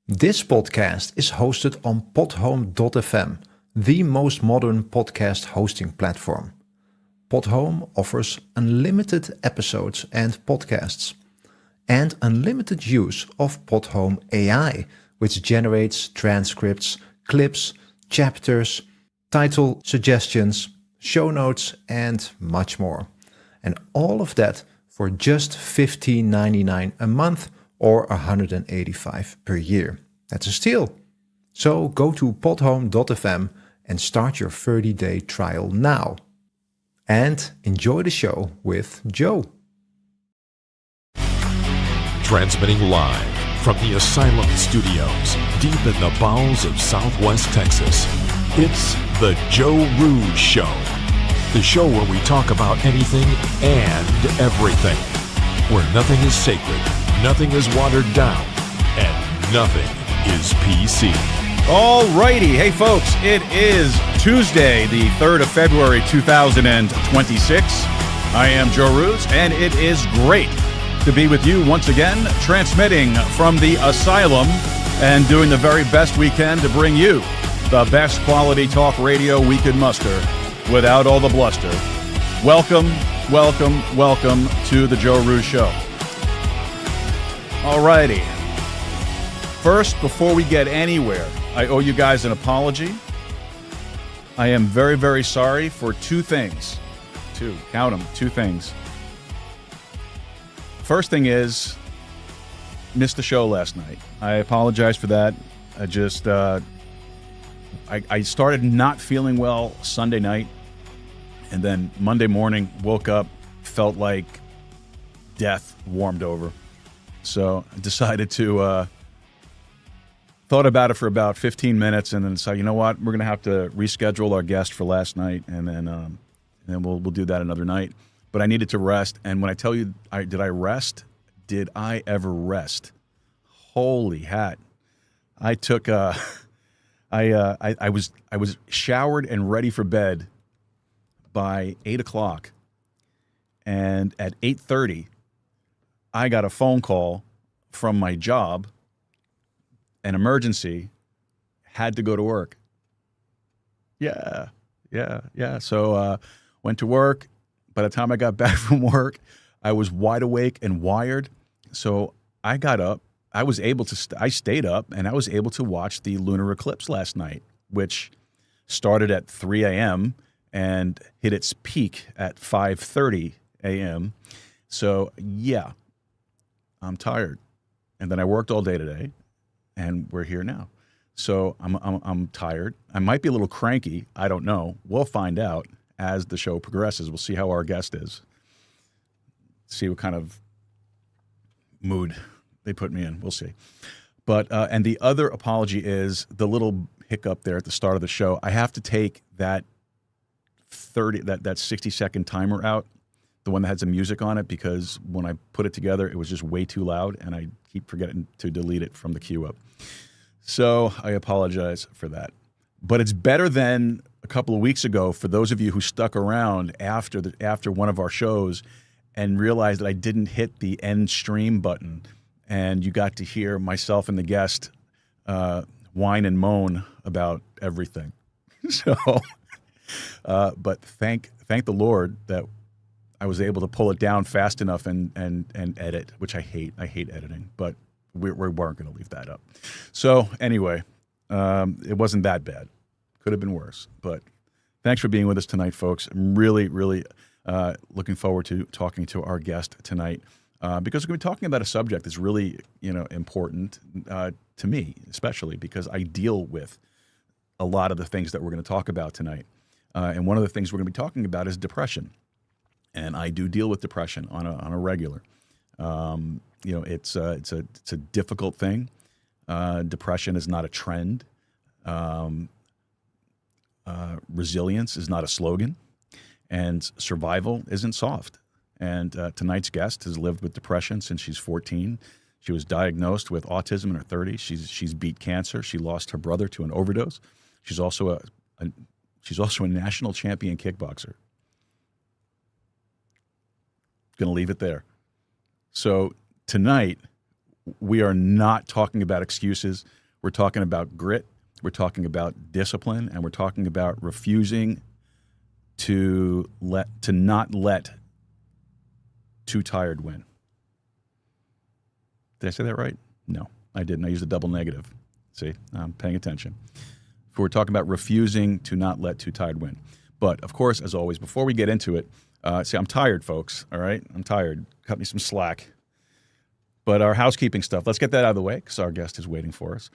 This podcast is hosted on podhome.fm, the most modern podcast hosting platform. Podhome offers unlimited episodes and podcasts, and unlimited use of Podhome AI, which generates transcripts, clips, chapters, title suggestions, show notes, and much more. And all of that for just $15.99 a month or $185 per year. That's a steal. So go to podhome.fm and start your 30-day trial now. And enjoy the show with Joe. Transmitting live from the Asylum Studios, deep in the bowels of Southwest Texas, it's the Joe Rooz Show. The show where we talk about anything and everything. Where nothing is sacred, nothing is watered down, and nothing is PC. Alrighty, hey folks, it is Tuesday, the 3rd of February, 2026. I am Joe Rooz, and it is great to be with you once again, transmitting from the Asylum and doing the very best we can to bring you the best quality talk radio we could muster without all the bluster. Welcome, welcome, welcome to the Joe Rooz Show. Alrighty. First, before we get anywhere, I owe you guys an apology. I am very, very sorry for two things. Two things. First thing is, missed the show last night. I apologize for that. I started not feeling well Sunday night, and then Monday morning woke up, felt like death warmed over. So I decided to, thought about it for about 15 minutes and then decided, you know what, we're going to have to reschedule our guest for last night, and then we'll do that another night. But I needed to rest, and when I tell you, did I rest? Did I ever rest? Holy hat. I took, I was showered and ready for bed by 8 o'clock, and at 8:30, I got a phone call from my job, an emergency, had to go to work. Yeah. So went to work. By the time I got back from work, I was wide awake and wired. So I got up. I was able to, I stayed up, and I was able to watch the lunar eclipse last night, which started at 3 a.m. and hit its peak at 5:30 a.m. So yeah, I'm tired. And then I worked all day today, and we're here now. So I'm tired. I might be a little cranky. I don't know. We'll find out as the show progresses. We'll see how our guest is. See what kind of mood they put me in. We'll see. But and the other apology is the little hiccup there at the start of the show. I have to take that 60-second timer out, the one that had some music on it, because when I put it together, it was just way too loud, and I keep forgetting to delete it from the queue up. So I apologize for that. But it's better than a couple of weeks ago for those of you who stuck around after one of our shows and realized that I didn't hit the end stream button, and you got to hear myself and the guest whine and moan about everything. So, but thank the Lord that I was able to pull it down fast enough and edit, which I hate. I hate editing, but we weren't going to leave that up. So anyway, it wasn't that bad. Could have been worse. But thanks for being with us tonight, folks. I'm really, really looking forward to talking to our guest tonight because we're going to be talking about a subject that's really, important to me, especially because I deal with a lot of the things that we're going to talk about tonight. And one of the things we're going to be talking about is depression. And I do deal with depression on a regular. It's a difficult thing. Depression is not a trend. Resilience is not a slogan, and survival isn't soft. And tonight's guest has lived with depression since she's 14. She was diagnosed with autism in her 30s. She's beat cancer. She lost her brother to an overdose. She's also a national champion kickboxer. Going to leave it there. So tonight, we are not talking about excuses. We're talking about grit. We're talking about discipline, and we're talking about refusing to not let too tired win. Did I say that right? No, I didn't. I used a double negative. See, I'm paying attention. We're talking about refusing to not let too tired win. But, of course, as always, before we get into it, see, I'm tired, folks, all right? I'm tired. Cut me some slack. But our housekeeping stuff, let's get that out of the way because our guest is waiting for us.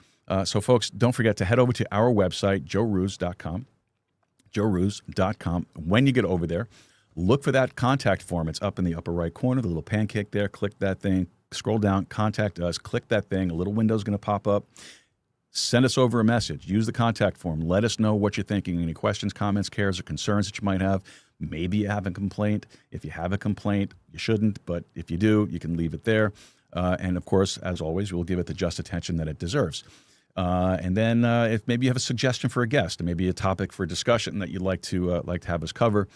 So, folks, don't forget to head over to our website, joerooz.com, joerooz.com. When you get over there, look for that contact form. It's up in the upper right corner, the little pancake there. Click that thing. Scroll down, contact us. Click that thing. A little window's going to pop up. Send us over a message. Use the contact form. Let us know what you're thinking. Any questions, comments, cares, or concerns that you might have. Maybe you have a complaint. If you have a complaint, you shouldn't. But if you do, you can leave it there. And, of course, as always, we'll give it the just attention that it deserves. And then if maybe you have a suggestion for a guest, or maybe a topic for discussion that you'd like to have us cover,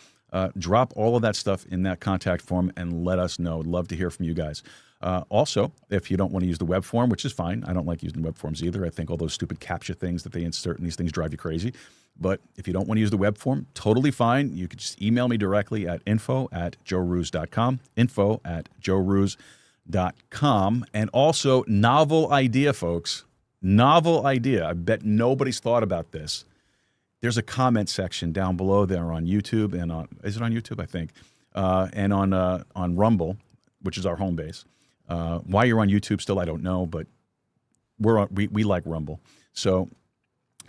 drop all of that stuff in that contact form and let us know. I'd love to hear from you guys. Also, if you don't want to use the web form, which is fine. I don't like using web forms either. I think all those stupid CAPTCHA things that they insert in these things drive you crazy. But if you don't want to use the web form, totally fine. You could just email me directly at info@joerooz.com, info@joerooz.com. And also, novel idea, folks. Novel idea. I bet nobody's thought about this. There's a comment section down below there on YouTube and is it on YouTube? I think, and on Rumble, which is our home base. Why you're on YouTube still, I don't know, but we like Rumble. So,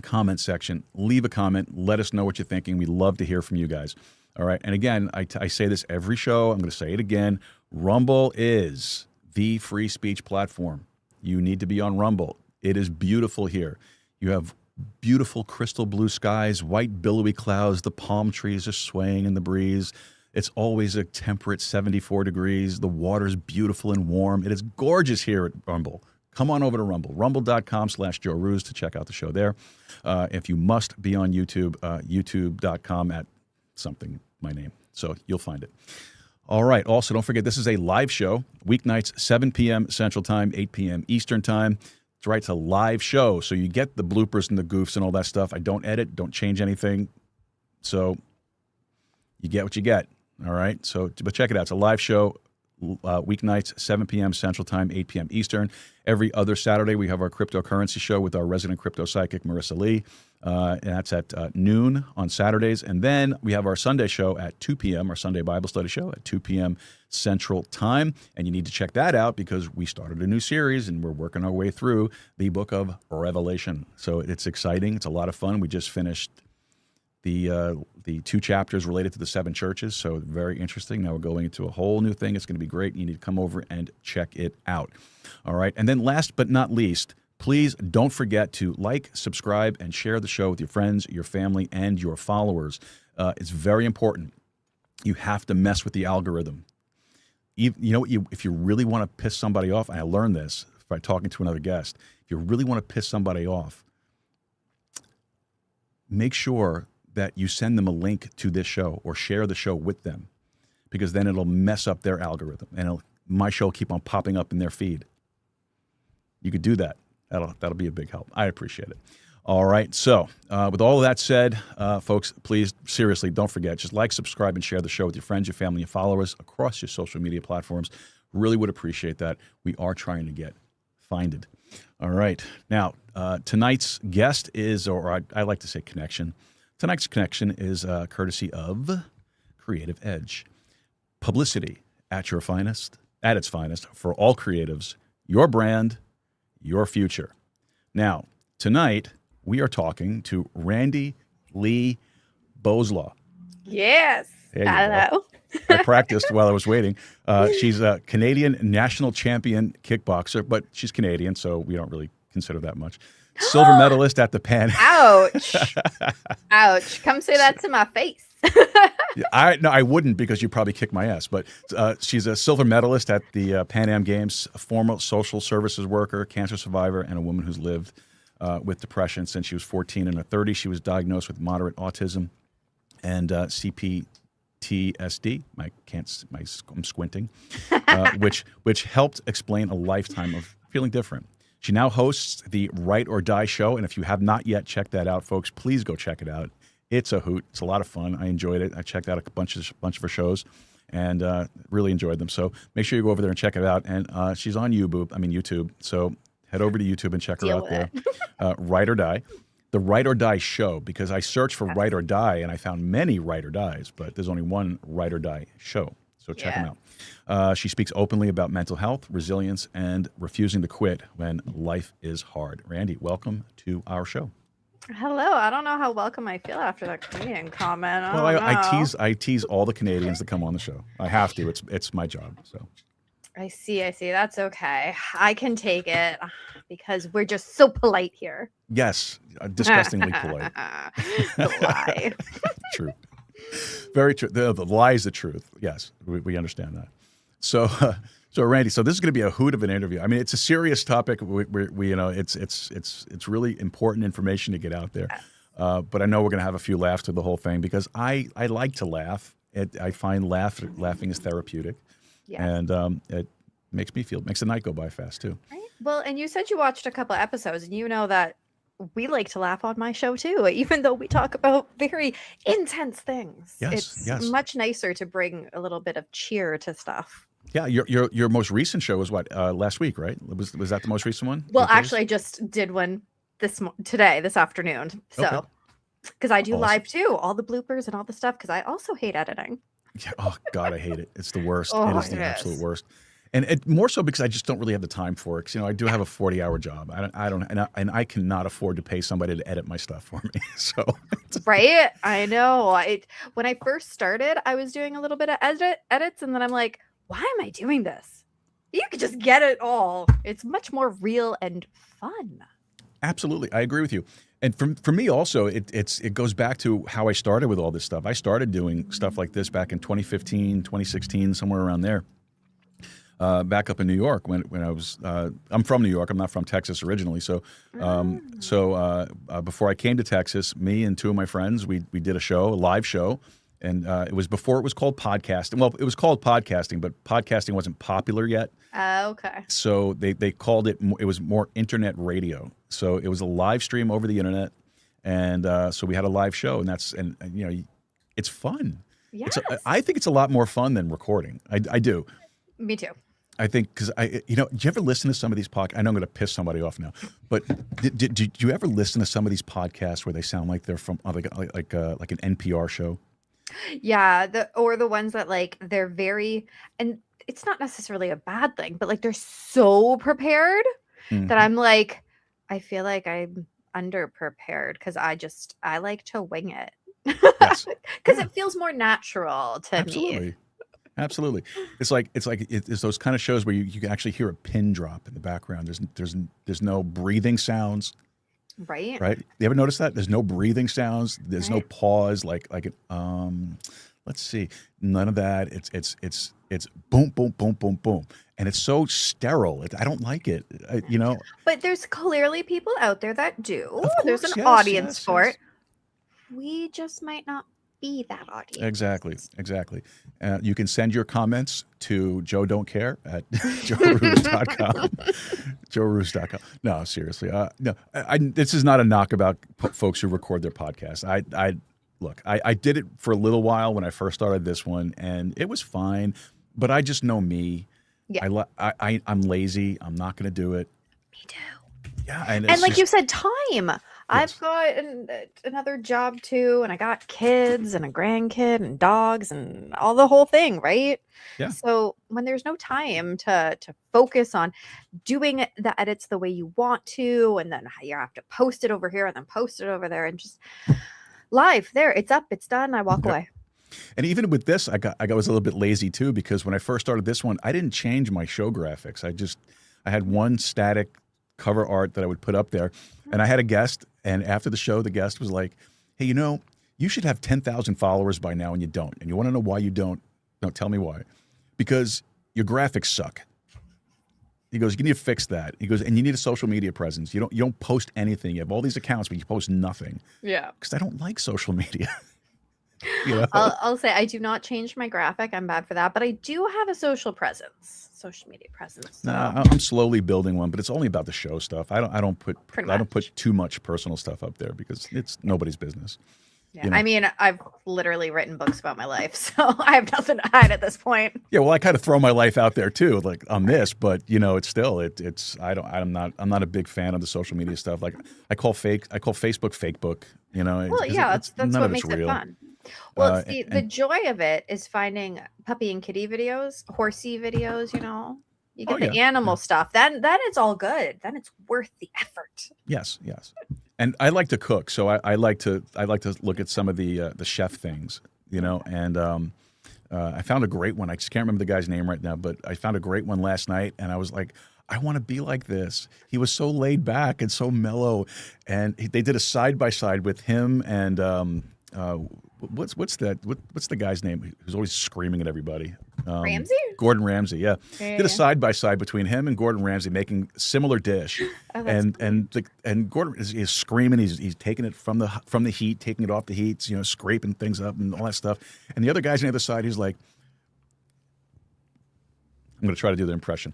comment section, leave a comment, let us know what you're thinking. We love to hear from you guys. All right. And again, I say this every show. I'm going to say it again. Rumble is the free speech platform. You need to be on Rumble. It is beautiful here. You have beautiful crystal blue skies, white billowy clouds. The palm trees are swaying in the breeze. It's always a temperate 74 degrees. The water's beautiful and warm. It is gorgeous here at Rumble. Come on over to Rumble, rumble.com/joerooz to check out the show there. If you must be on YouTube, youtube.com at something, my name. So you'll find it. All right. Also, don't forget, this is a live show, weeknights, 7 p.m. Central Time, 8 p.m. Eastern Time. That's right. It's a live show. So you get the bloopers and the goofs and all that stuff. I don't edit, don't change anything. So you get what you get. All right. So, but check it out. It's a live show, weeknights, 7 p.m. Central Time, 8 p.m. Eastern. Every other Saturday, we have our cryptocurrency show with our resident crypto psychic, Marissa Lee. And that's at noon on Saturdays. And then we have our Sunday show at 2 p.m., our Sunday Bible study show at 2 p.m. Central Time. And you need to check that out because we started a new series and we're working our way through the book of Revelation. So it's exciting. It's a lot of fun. We just finished the 2 chapters related to the 7 churches. So very interesting. Now we're going into a whole new thing. It's going to be great. You need to come over and check it out. All right. And then last but not least, please don't forget to like, subscribe, and share the show with your friends, your family, and your followers. It's very important. You have to mess with the algorithm. You know, if you really want to piss somebody off, and I learned this by talking to another guest, if you really want to piss somebody off, make sure that you send them a link to this show or share the show with them, because then it'll mess up their algorithm and my show will keep on popping up in their feed. You could do that. That'll be a big help. I appreciate it. All right. So with all of that said, folks, please, seriously, don't forget, just like, subscribe, and share the show with your friends, your family, your followers across your social media platforms. Really would appreciate that. We are trying to get Find it. All right. Now, tonight's guest is, or I like to say connection. Tonight's connection is courtesy of Creative Edge. Publicity at its finest for all creatives, your brand, your future. Now, tonight, we are talking to Randi-Lee Bowslaugh. Yes. Hello. I practiced while I was waiting. She's a Canadian national champion kickboxer, but she's Canadian, so we don't really consider that much. Silver medalist at the Pan. Ouch. Ouch. Come say that to my face. I wouldn't, because you probably kick my ass. But she's a silver medalist at the Pan Am Games, a former social services worker, cancer survivor, and a woman who's lived with depression since she was 14. In her 30s, she was diagnosed with moderate autism and CPTSD. I'm squinting, which helped explain a lifetime of feeling different. She now hosts the Ride or Die show, and if you have not yet checked that out, folks, please go check it out. It's a hoot. It's a lot of fun. I enjoyed it. I checked out a bunch of her shows, and really enjoyed them. So make sure you go over there and check it out. And she's on YouTube. So head over to YouTube and check her out there. Ride or Die, the Ride or Die show, because I searched for Ride or Die and I found many Ride or Dies, but there's only one Ride or Die show. So check them out. She speaks openly about mental health, resilience, and refusing to quit when life is hard. Randy, welcome to our show. Hello. I don't know how welcome I feel after that Canadian comment. I tease all the Canadians that come on the show. I have to. It's my job. So I see. That's okay. I can take it because we're just so polite here. Yes, disgustingly polite. The lie. True. Very true. The lie is the truth. Yes, we understand that. So Randy, so this is going to be a hoot of an interview. I mean, it's a serious topic. It's really important information to get out there. But I know we're going to have a few laughs through the whole thing, because I like to laugh. I find laughing is therapeutic, and it makes the night go by fast too. Right? Well, and you said you watched a couple of episodes, and you know that we like to laugh on my show too, even though we talk about very intense things. It's much nicer to bring a little bit of cheer to stuff. Yeah, your most recent show was what, last week, right? Was that the most recent one? Well, actually, I just did one this afternoon. So, because I do live too, all the bloopers and all the stuff, because I also hate editing. Yeah, oh God, I hate it. It's the worst. It is the absolute worst. And it more so because I just don't really have the time for it. Because I do have a 40-hour job. I cannot afford to pay somebody to edit my stuff for me. So right, I know. When I first started, I was doing a little bit of edits, and then I'm like, why am I doing this? You could just get it all. It's much more real and fun. Absolutely, I agree with you. And for me also, it goes back to how I started with all this stuff. I started doing stuff like this back in 2015, 2016, somewhere around there. Back up in New York when I was, I'm from New York. I'm not from Texas originally. So before I came to Texas, me and two of my friends, we did a live show, and it was before it was called podcasting. Well, it was called podcasting, but podcasting wasn't popular yet. Okay. So they called it was more internet radio. So it was a live stream over the internet, and so we had a live show, and it's fun. Yeah. I think it's a lot more fun than recording. I do. Me too. I think because do you ever listen to some of these podcasts? I know I'm going to piss somebody off now, but did you ever listen to some of these podcasts where they sound like they're from like an NPR show? Yeah, the ones that they're very, and it's not necessarily a bad thing, but they're so prepared that I'm like, I feel like I'm underprepared because I like to wing it because it feels more natural to me. Absolutely. It's those kind of shows where you can actually hear a pin drop in the background. There's no breathing sounds. Right. You ever notice that? There's no breathing sounds. There's no pause. Let's see. None of that. It's boom, boom, boom, boom, boom. And it's so sterile. I don't like it. But there's clearly people out there that do. Of course, there's an audience for it. We just might not be that audience. Exactly. You can send your comments to Joe Don't Care at joerooz.com. joerooz.com. No, seriously. No, this is not a knock about folks who record their podcasts. I did it for a little while when I first started this one, and it was fine. But I just know me. Yeah. I'm lazy. I'm not going to do it. Yeah, and like you said, time. I've got another job too, and I got kids and a grandkid and dogs and all the whole thing, right? Yeah. So when there's no time to focus on doing the edits the way you want to, and then you have to post it over here and then post it over there, and just live there, it's up, it's done. I walk away. And even with this, I was a little bit lazy too, because when I first started this one, I didn't change my show graphics. I had one static cover art that I would put up there, and I had a guest, and after the show, the guest was like, "Hey, you should have 10,000 followers by now, and you don't. And you want to know why you don't? No, tell me why. Because your graphics suck." He goes, "You need to fix that." He goes, "And you need a social media presence. You don't post anything. You have all these accounts, but you post nothing." Yeah. Because I don't like social media. I'll say I do not change my graphic. I'm bad for that, but I do have a social media presence. So. Nah, I'm slowly building one, but it's only about the show stuff. I don't put too much personal stuff up there because it's nobody's business. Yeah, I mean, I've literally written books about my life, so I have nothing to hide at this point. Yeah, well, I kind of throw my life out there too, like on this, but it's still I'm not a big fan of the social media stuff. Like I call Facebook fake book. Well, yeah, that's what makes it fun. Well, the joy of it is finding puppy and kitty videos, horsey videos. You get the animal stuff. Then it's all good. Then it's worth the effort. Yes. And I like to cook, so I like to look at some of the chef things, And I found a great one. I just can't remember the guy's name right now, but I found a great one last night, and I was like, I want to be like this. He was so laid back and so mellow, and they did a side by side with him and what's the guy's name who's always screaming at everybody? Ramsay? Gordon Ramsay, yeah. Did a side by side between him and Gordon Ramsay making similar dish, and Gordon is screaming. He's taking it from the heat, taking it off the heat, scraping things up and all that stuff. And the other guy's on the other side. He's like, I'm going to try to do the impression.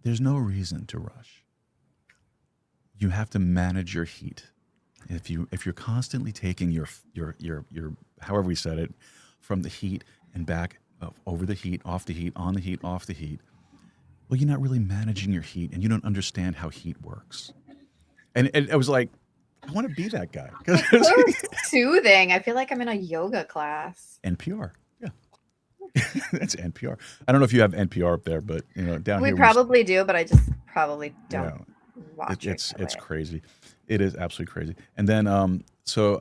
There's no reason to rush. You have to manage your heat. If you're constantly taking your however we said it, from the heat and back over the heat, off the heat, on the heat, off the heat, well, you're not really managing your heat, and you don't understand how heat works. And I was like, I want to be that guy. It's so soothing. I feel like I'm in a yoga class. NPR, yeah, that's NPR. I don't know if you have NPR up there, but down we here probably do, but I just probably don't watch it. It's crazy. It is absolutely crazy. And then so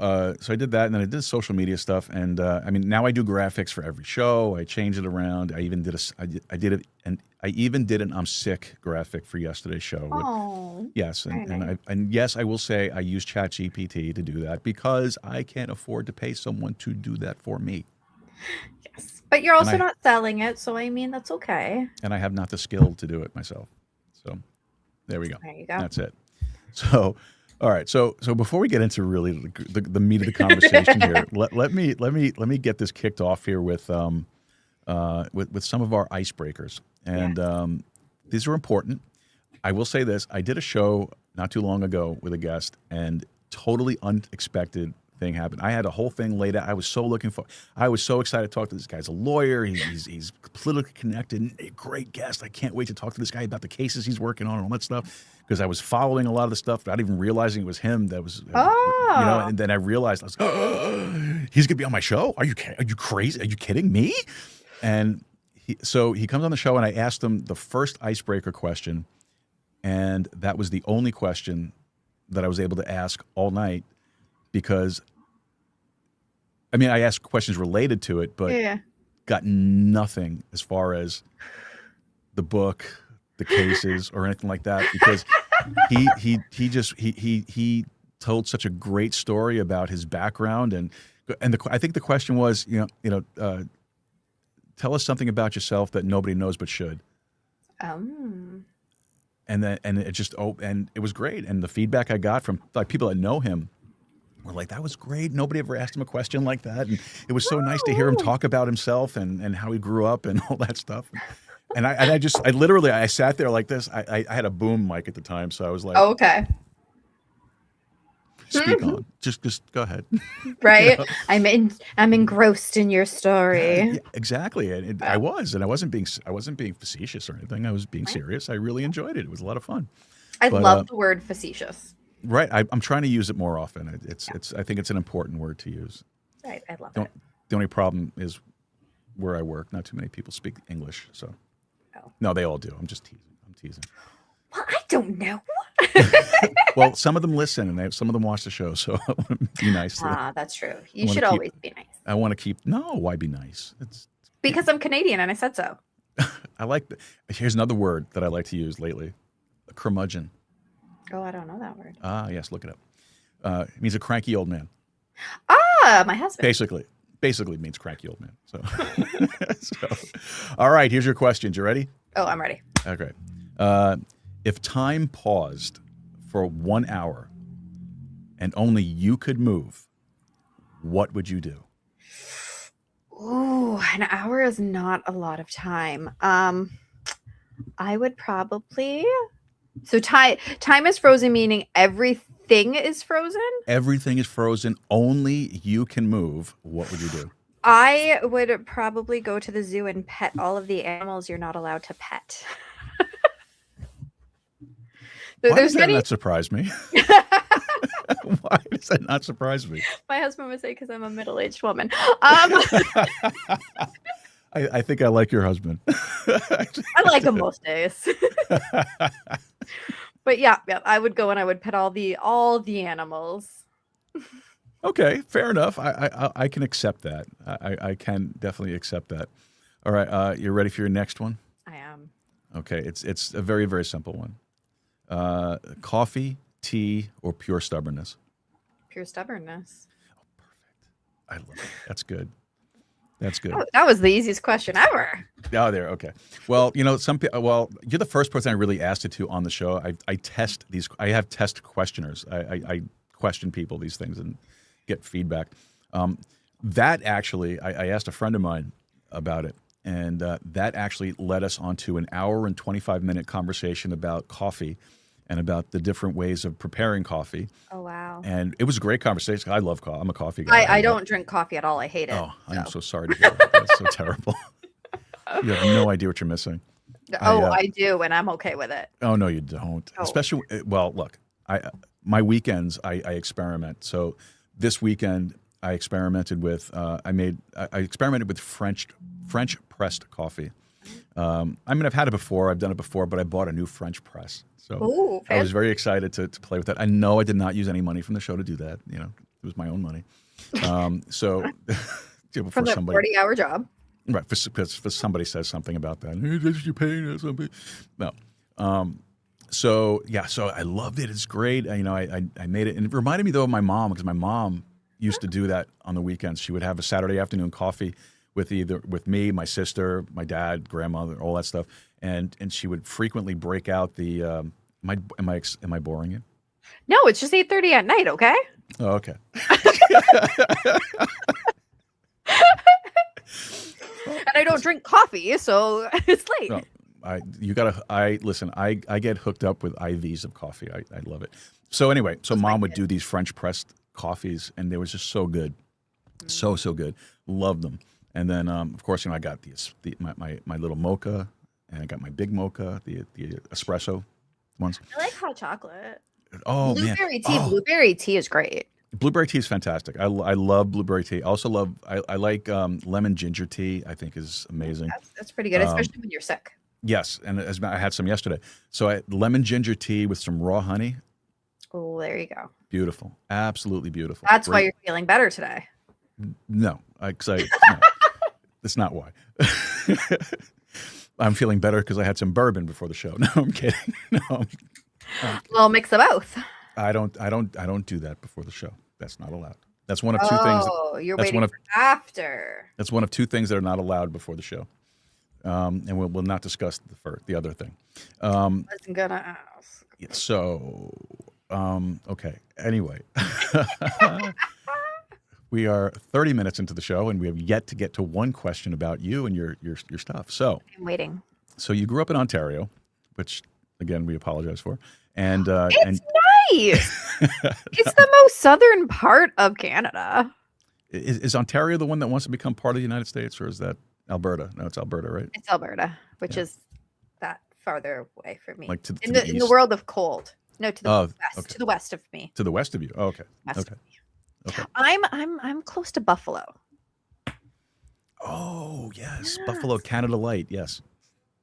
I did that, and then I did social media stuff, and now I do graphics for every show. I change it around. I even did I even did an I'm sick graphic for yesterday's show. Yes, and yes, I will say I use ChatGPT to do that because I can't afford to pay someone to do that for me. Yes, but you're also not selling it, so I mean that's okay. And I have not the skill to do it myself. So there we go. There you go. That's it. So. All right, so before we get into really the meat of the conversation here, let me get this kicked off here with some of our icebreakers, and these are important. I will say this: I did a show not too long ago with a guest, and totally unexpected thing happened. I had a whole thing laid out. I was so excited to talk to this guy. He's a lawyer. He's politically connected. A great guest. I can't wait to talk to this guy about the cases he's working on and all that stuff. Because I was following a lot of the stuff without even realizing it was him. That was, and then I realized I was, he's gonna be on my show. Are you crazy? Are you kidding me? And so he comes on the show, and I asked him the first icebreaker question, and that was the only question that I was able to ask all night. Because, I asked questions related to it, but got nothing as far as the book, the cases, or anything like that. Because he told such a great story about his background, and I think the question was, tell us something about yourself that nobody knows but should. And it was great, and the feedback I got from people that know him. We're like, that was great. Nobody ever asked him a question like that. And it was so nice to hear him talk about himself and how he grew up and all that stuff. And I literally sat there like this. I had a boom mic at the time. So I was like, oh, okay. speak on. Just go ahead. Right? I'm engrossed in your story. Yeah, exactly. And I wasn't being facetious or anything. I was being serious. I really enjoyed it. It was a lot of fun. I love the word facetious. Right. I'm trying to use it more often. I think it's an important word to use. Right. I love it. The only problem is where I work, not too many people speak English. So Oh. no, they all do. I'm just teasing. Well, I don't know. Well, some of them listen and some of them watch the show, so I want to be nice to them. That's true. You should always be nice. I want to keep. No, why be nice? Because I'm Canadian and I said so. I like. Here's another word that I like to use lately: a curmudgeon. Oh, I don't know that word. Yes, look it up. It means a cranky old man. My husband. Basically means cranky old man. So, all right. Here's your questions. You ready? Oh, I'm ready. Okay. If time paused for 1 hour and only you could move, what would you do? Ooh, an hour is not a lot of time. I would probably. So time is frozen, meaning everything is frozen? Everything is frozen. Only you can move. What would you do? I would probably go to the zoo and pet all of the animals you're not allowed to pet. Why does that not surprise me? Why does that not surprise me? My husband would say because I'm a middle-aged woman. I think I like your husband. I like him most days. But yeah, I would go and I would pet all the animals. Okay, fair enough. I can accept that. I can definitely accept that. All right, you're ready for your next one? I am. Okay, it's a very, very simple one. Coffee, tea, or pure stubbornness? Pure stubbornness. Oh, perfect. I love it. That's good. Oh, that was the easiest question ever. Oh, there. Okay. Well, some people. Well, you're the first person I really asked it to on the show. I test these. I have test questioners. I question people these things and get feedback. That actually, I asked a friend of mine about it, and that actually led us onto an hour and 25-minute conversation about coffee and about the different ways of preparing coffee. Oh, wow. And it was a great conversation. I love coffee. I'm a coffee guy. I don't drink coffee at all. I hate it. Oh, I'm so sorry to hear that. That's so terrible. You have no idea what you're missing. I do, and I'm okay with it. Oh, no, you don't. Oh. Especially, well, look, my weekends, I experiment. So this weekend, I experimented with, I experimented with French pressed coffee. I've had it before. I've done it before, but I bought a new French press. So I was very excited to play with that. I know I did not use any money from the show to do that. It was my own money. So from that 40-hour job. Right, because somebody says something about that. Hey, did you pay or something? No. So I loved it. It's great. I made it, and it reminded me though of my mom, because my mom used to do that on the weekends. She would have a Saturday afternoon coffee with me, my sister, my dad, grandmother, all that stuff, and she would frequently break out the. Am I boring you? No, it's just 8:30 at night. Okay. Oh, okay. And I don't drink coffee, so it's late. No, listen. I get hooked up with IVs of coffee. I love it. So anyway, mom would do these French pressed coffees, and they were just so good, so good. Loved them. And then of course, I got my little mocha, and I got my big mocha, the espresso ones. I like hot chocolate. Oh, blueberry man. tea. Oh. Blueberry tea is great. Blueberry tea is fantastic. I love blueberry tea. I also love. I like lemon ginger tea. I think is amazing. That's pretty good, especially when you're sick. Yes, and I had some yesterday. So I lemon ginger tea with some raw honey. Oh, there you go. Beautiful, absolutely beautiful. That's why you're feeling better today. No, no, that's not why. I'm feeling better because I had some bourbon before the show. No, I'm kidding. No, Well, mix of both. I don't do that before the show. That's not allowed. That's one of two things. Oh, you're waiting for after. That's one of two things that are not allowed before the show. And we'll not discuss the other thing. Wasn't gonna ask. So, okay. Anyway, we are 30 minutes into the show, and we have yet to get to one question about you and your stuff. So I'm waiting. So you grew up in Ontario, which again we apologize for, and It's nice. It's the most southern part of Canada. Is Ontario the one that wants to become part of the United States, or is that Alberta? No, it's Alberta, right? It's Alberta, which is that farther away from me. Like to in the the east? world of cold. No, to the west. Okay. To the west of me. To the west of you. Oh, okay. West Okay. of me. Okay. I'm close to Buffalo. Oh, yes. Yes. Buffalo, Canada Light. Yes.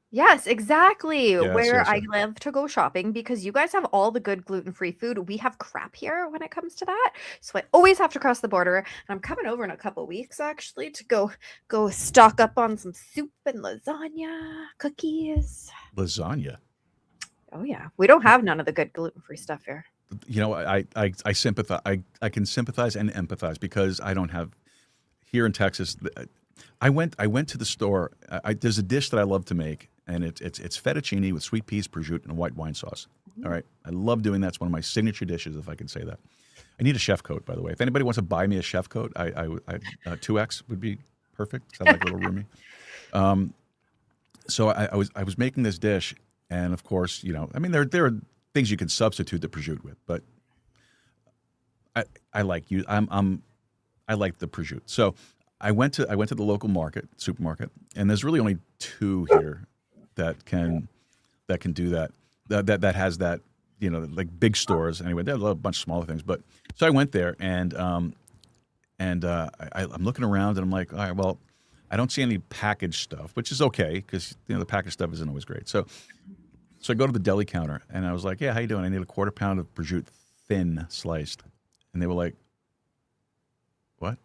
Yes, exactly. Yes, Where yes, I yes. love to go shopping because you guys have all the good gluten-free food. We have crap here when it comes to that. So I always have to cross the border. And I'm coming over in a couple weeks actually to go stock up on some soup and lasagna, cookies. Lasagna. Oh yeah. We don't have none of the good gluten-free stuff here. You know, I sympathize. I can sympathize and empathize because I don't have here in Texas. I went to the store. There's a dish that I love to make, and it's fettuccine with sweet peas, prosciutto, and white wine sauce. All right, I love doing that. It's one of my signature dishes, if I can say that. I need a chef coat, by the way. If anybody wants to buy me a chef coat, I 2X would be perfect. Sound like a little roomy. So I was making this dish, and of course, you know, I mean, there are things you can substitute the prosciutto with, but I like the prosciutto. So I went to the local supermarket, and there's really only two here that can do that. That has that, you know, like big stores. Anyway, there are a bunch of smaller things, but so I went there, and I'm looking around, and I'm like, all right, well, I don't see any packaged stuff, which is okay because, you know, the packaged stuff isn't always great. So I go to the deli counter, and I was like, yeah, how you doing? I need a quarter pound of prosciutto, thin sliced. And they were like, what?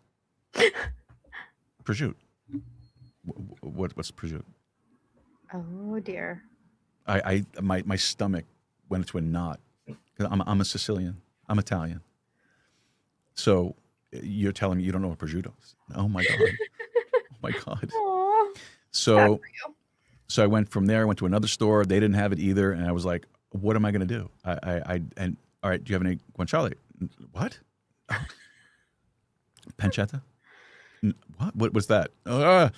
Prosciutto. What's prosciutto? Oh dear. My stomach went into a knot. 'Cause I'm a Sicilian. I'm Italian. So you're telling me you don't know what prosciutto is? Oh my God. Oh my God. Aw. Sad So for you. I went from there. I went to another store. They didn't have it either, and I was like, "What am I going to do?" And all right, do you have any guanciale? What? Oh. Pancetta? What was that? Oh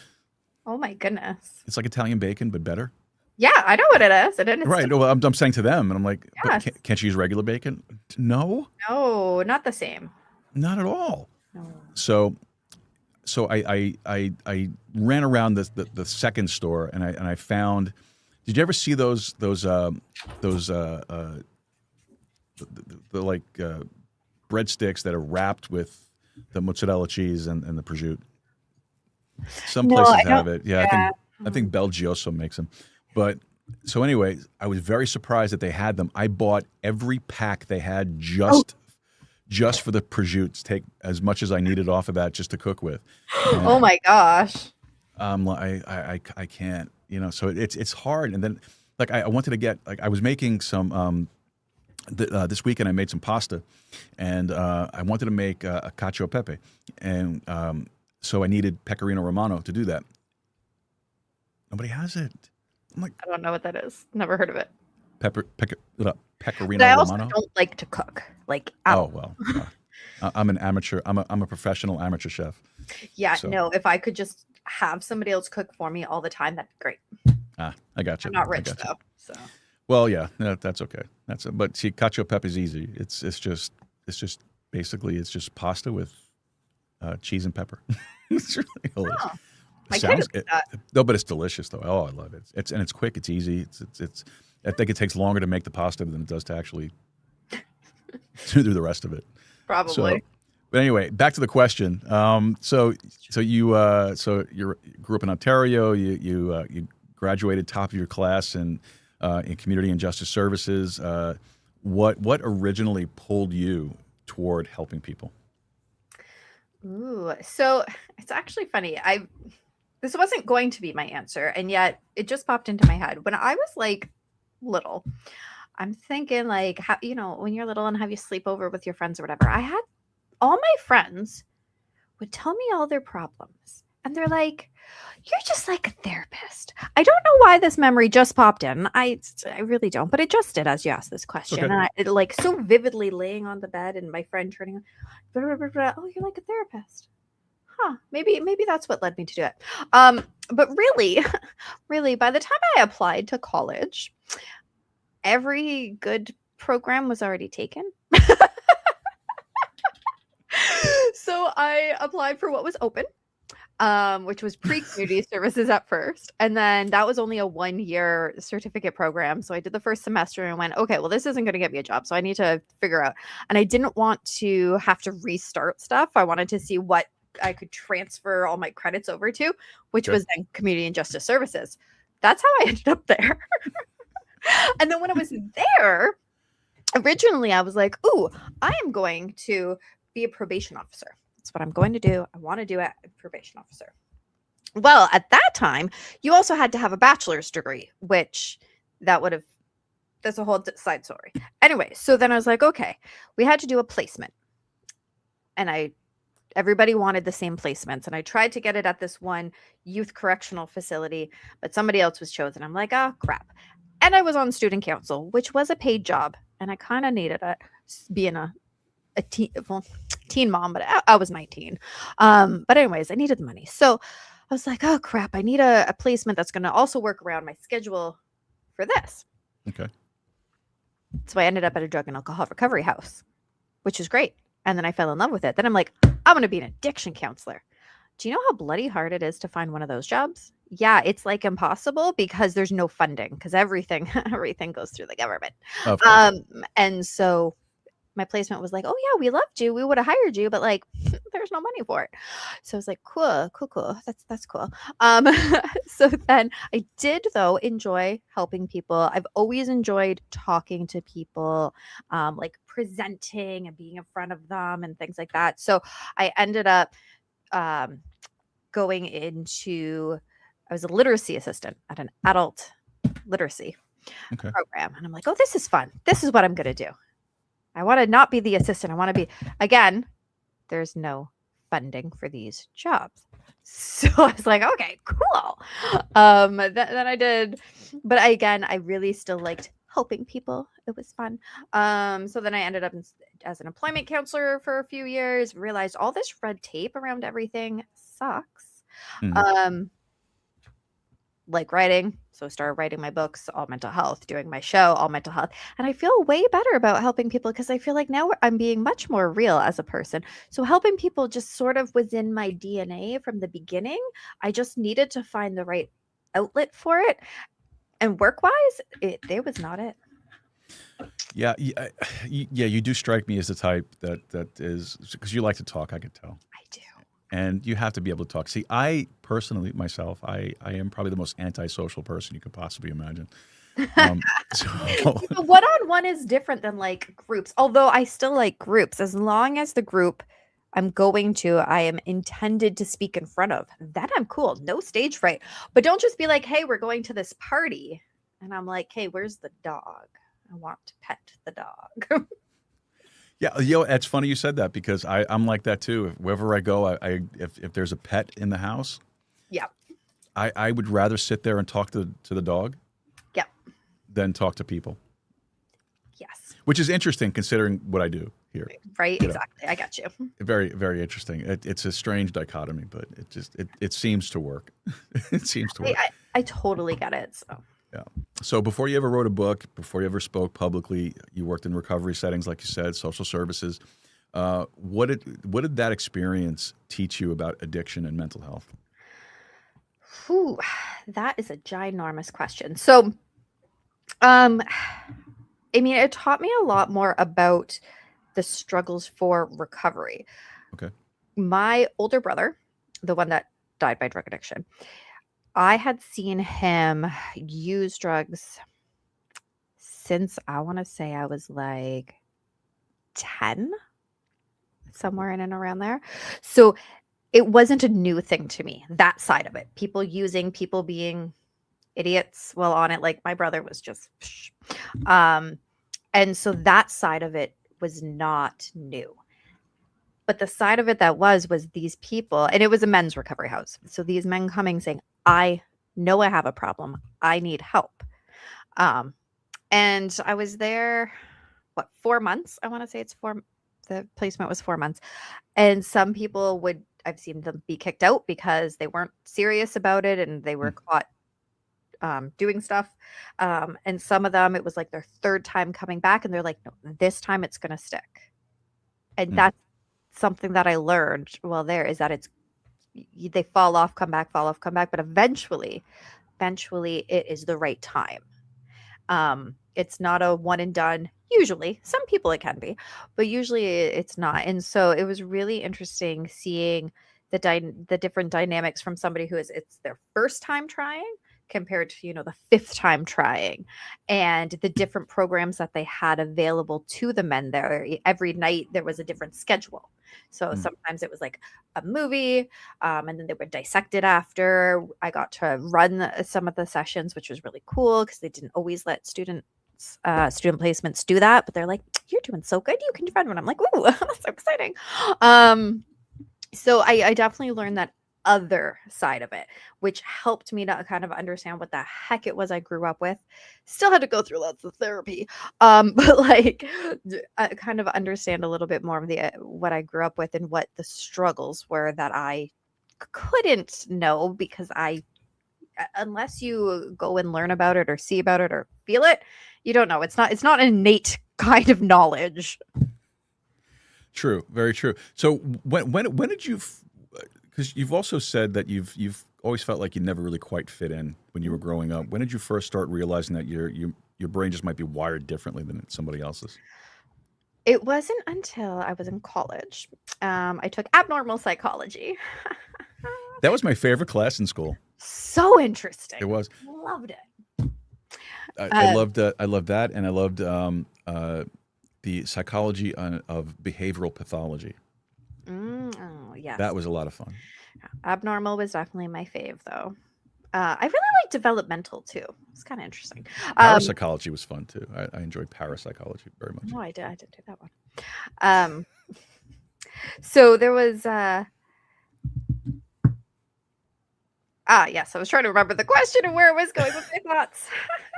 my goodness. It's like Italian bacon, but better. Yeah, I know what it is. And it's Right. Well, I'm saying to them, and I'm like, Yes. but can't you use regular bacon? No, no, not the same. not at all. No. So I ran around the second store, and I found. Did you ever see those like breadsticks that are wrapped with the mozzarella cheese and the prosciutto? Some No, places I have don't- it. Yeah, I think Belgioso makes them. But so anyway, I was very surprised that they had them. I bought every pack they had just for the prosciutto to take as much as I needed off of that just to cook with. And Oh my gosh. I can't, you know, so it's hard. And then like I wanted to get, like I was making some this weekend I made some pasta, and I wanted to make a cacio e pepe, and so I needed pecorino romano to do that. Nobody has it. I'm like, I don't know what that is. Never heard of it. pecorino But I also romano. don't like to cook. Like at Oh all. well, I'm an amateur. I'm a professional amateur chef. Yeah, So- no, if I could just have somebody else cook for me all the time, that'd be great. I got you. I'm not I rich got you. though. So Well, yeah, that's okay. But see, cacio e pepe is easy. It's just basically it's just pasta with cheese and pepper. It's really all it is. Oh, It my kid sounds- would like that. no, but it's delicious though. Oh, I love it. It's quick. It's easy. It's. I think it takes longer to make the pasta than it does to actually do the rest of it. Probably. So, but anyway, back to the question. So you grew up in Ontario. You graduated top of your class in community and justice services. What originally pulled you toward helping people? Ooh, so it's actually funny. This wasn't going to be my answer, and yet it just popped into my head. When I was like little, I'm thinking like how, you know, when you're little and have you sleep over with your friends or whatever. I had all my friends would tell me all their problems, and they're like, "You're just like a therapist." I don't know why this memory just popped in. I really don't, but it just did as you asked this question, Okay. and it like so vividly laying on the bed and my friend turning, blah, blah, blah, blah, "Oh, you're like a therapist." Huh, maybe that's what led me to do it. But really, really, by the time I applied to college, every good program was already taken. So I applied for what was open, which was pre-community services at first. And then that was only a 1-year certificate program. So I did the first semester and went, okay, well, this isn't going to get me a job. So I need to figure out. And I didn't want to have to restart stuff. I wanted to see what I could transfer all my credits over to, which was then community and justice services. That's how I ended up there. And then when I was there, originally I was like, ooh, I am going to be a probation officer. That's what I'm going to do. I want to do it, a probation officer. Well, at that time, you also had to have a bachelor's degree, which that's a whole side story. Anyway, so then I was like, okay, we had to do a placement. And everybody wanted the same placements. And I tried to get it at this one youth correctional facility, but somebody else was chosen. I'm like, oh, crap. And I was on student council, which was a paid job. And I kind of needed it, being a teen mom, but I was 19. But anyways, I needed the money. So I was like, oh, crap. I need a placement that's going to also work around my schedule for this. Okay. So I ended up at a drug and alcohol recovery house, which is great. And then I fell in love with it. Then I'm like, I'm going to be an addiction counselor. Do you know how bloody hard it is to find one of those jobs? Yeah, it's like impossible because there's no funding because everything goes through the government. And so my placement was like, oh yeah, we loved you. We would have hired you, but like there's no money for it. So I was like, cool. That's cool. So then I did though enjoy helping people. I've always enjoyed talking to people, like presenting and being in front of them and things like that. So I ended up going into, I was a literacy assistant at an adult literacy program. And I'm like, oh, this is fun. This is what I'm going to do. I want to not be the assistant. I want to be, again, there's no funding for these jobs. So I was like, okay, cool. Then I did, but again, I really still liked helping people. It was fun. So then I ended up as an employment counselor for a few years, realized all this red tape around everything sucks. Like writing. So I started writing my books, all mental health, doing my show, all mental health. And I feel way better about helping people because I feel like now I'm being much more real as a person. So helping people just sort of was in my DNA from the beginning. I just needed to find the right outlet for it. And work-wise, there was not it. Yeah, you do strike me as the type that is, because you like to talk, I could tell. I do. And you have to be able to talk. See, I personally, myself, I am probably the most antisocial person you could possibly imagine. One-on-one is different than like groups, although I still like groups. As long as the group I'm going to, I am intended to speak in front of, then I'm cool. No stage fright. But don't just be like, hey, we're going to this party. And I'm like, hey, where's the dog? I want to pet the dog. Yeah, it's funny you said that because I'm like that too. Wherever I go, if there's a pet in the house, yeah, I would rather sit there and talk to the dog, yeah, than talk to people. Yes, which is interesting considering what I do here. Right, exactly. I got you. Very, very interesting. It's a strange dichotomy, but it seems to work. It seems to work. I totally get it. So. Yeah. So before you ever wrote a book, before you ever spoke publicly, you worked in recovery settings, like you said, social services. What did that experience teach you about addiction and mental health? Ooh, that is a ginormous question. So, I mean, it taught me a lot more about the struggles for recovery. Okay. My older brother, the one that died by drug addiction, I had seen him use drugs since I want to say I was like 10, somewhere in and around there. So it wasn't a new thing to me, that side of it. People using, people being idiots while on it. Like my brother was just, and so that side of it was not new. But the side of it that was these people, and it was a men's recovery house. So these men coming saying, I know I have a problem. I need help. And I was there, 4 months? I want to say the placement was 4 months. And some people I've seen them be kicked out because they weren't serious about it and they were caught doing stuff. And some of them, it was like their third time coming back, and they're like, no, this time it's going to stick. And that's something that I learned while there, is that they fall off, come back, fall off, come back. But eventually it is the right time. It's not a one and done. Usually, some people it can be, but usually it's not. And so it was really interesting seeing the different dynamics from somebody who it's their first time trying compared to, the fifth time trying, and the different programs that they had available to the men there. Every night there was a different schedule. So sometimes it was like a movie, and then they were dissected after. I got to run some of the sessions, which was really cool because they didn't always let student placements do that, but they're like, you're doing so good, you can run one. I'm like, ooh, that's so exciting. So I definitely learned that other side of it, which helped me to kind of understand what the heck it was I grew up with. Still had to go through lots of therapy, but like kind of understand a little bit more of what I grew up with and what the struggles were that I couldn't know, because unless you go and learn about it or see about it or feel it, you don't know. It's not innate kind of knowledge. True, very true. So when did you? Because you've also said that you've always felt like you never really quite fit in when you were growing up. When did you first start realizing that your brain just might be wired differently than somebody else's? It wasn't until I was in college. I took abnormal psychology. That was my favorite class in school. So interesting. It was. Loved it. I loved that, and I loved the psychology of behavioral pathology. Oh, yes. That was a lot of fun. Abnormal was definitely my fave, though. I really like developmental too. It's kind of interesting. Parapsychology was fun too. I enjoyed parapsychology very much. No, I did do that one. So there was yes, I was trying to remember the question and where it was going with my thoughts.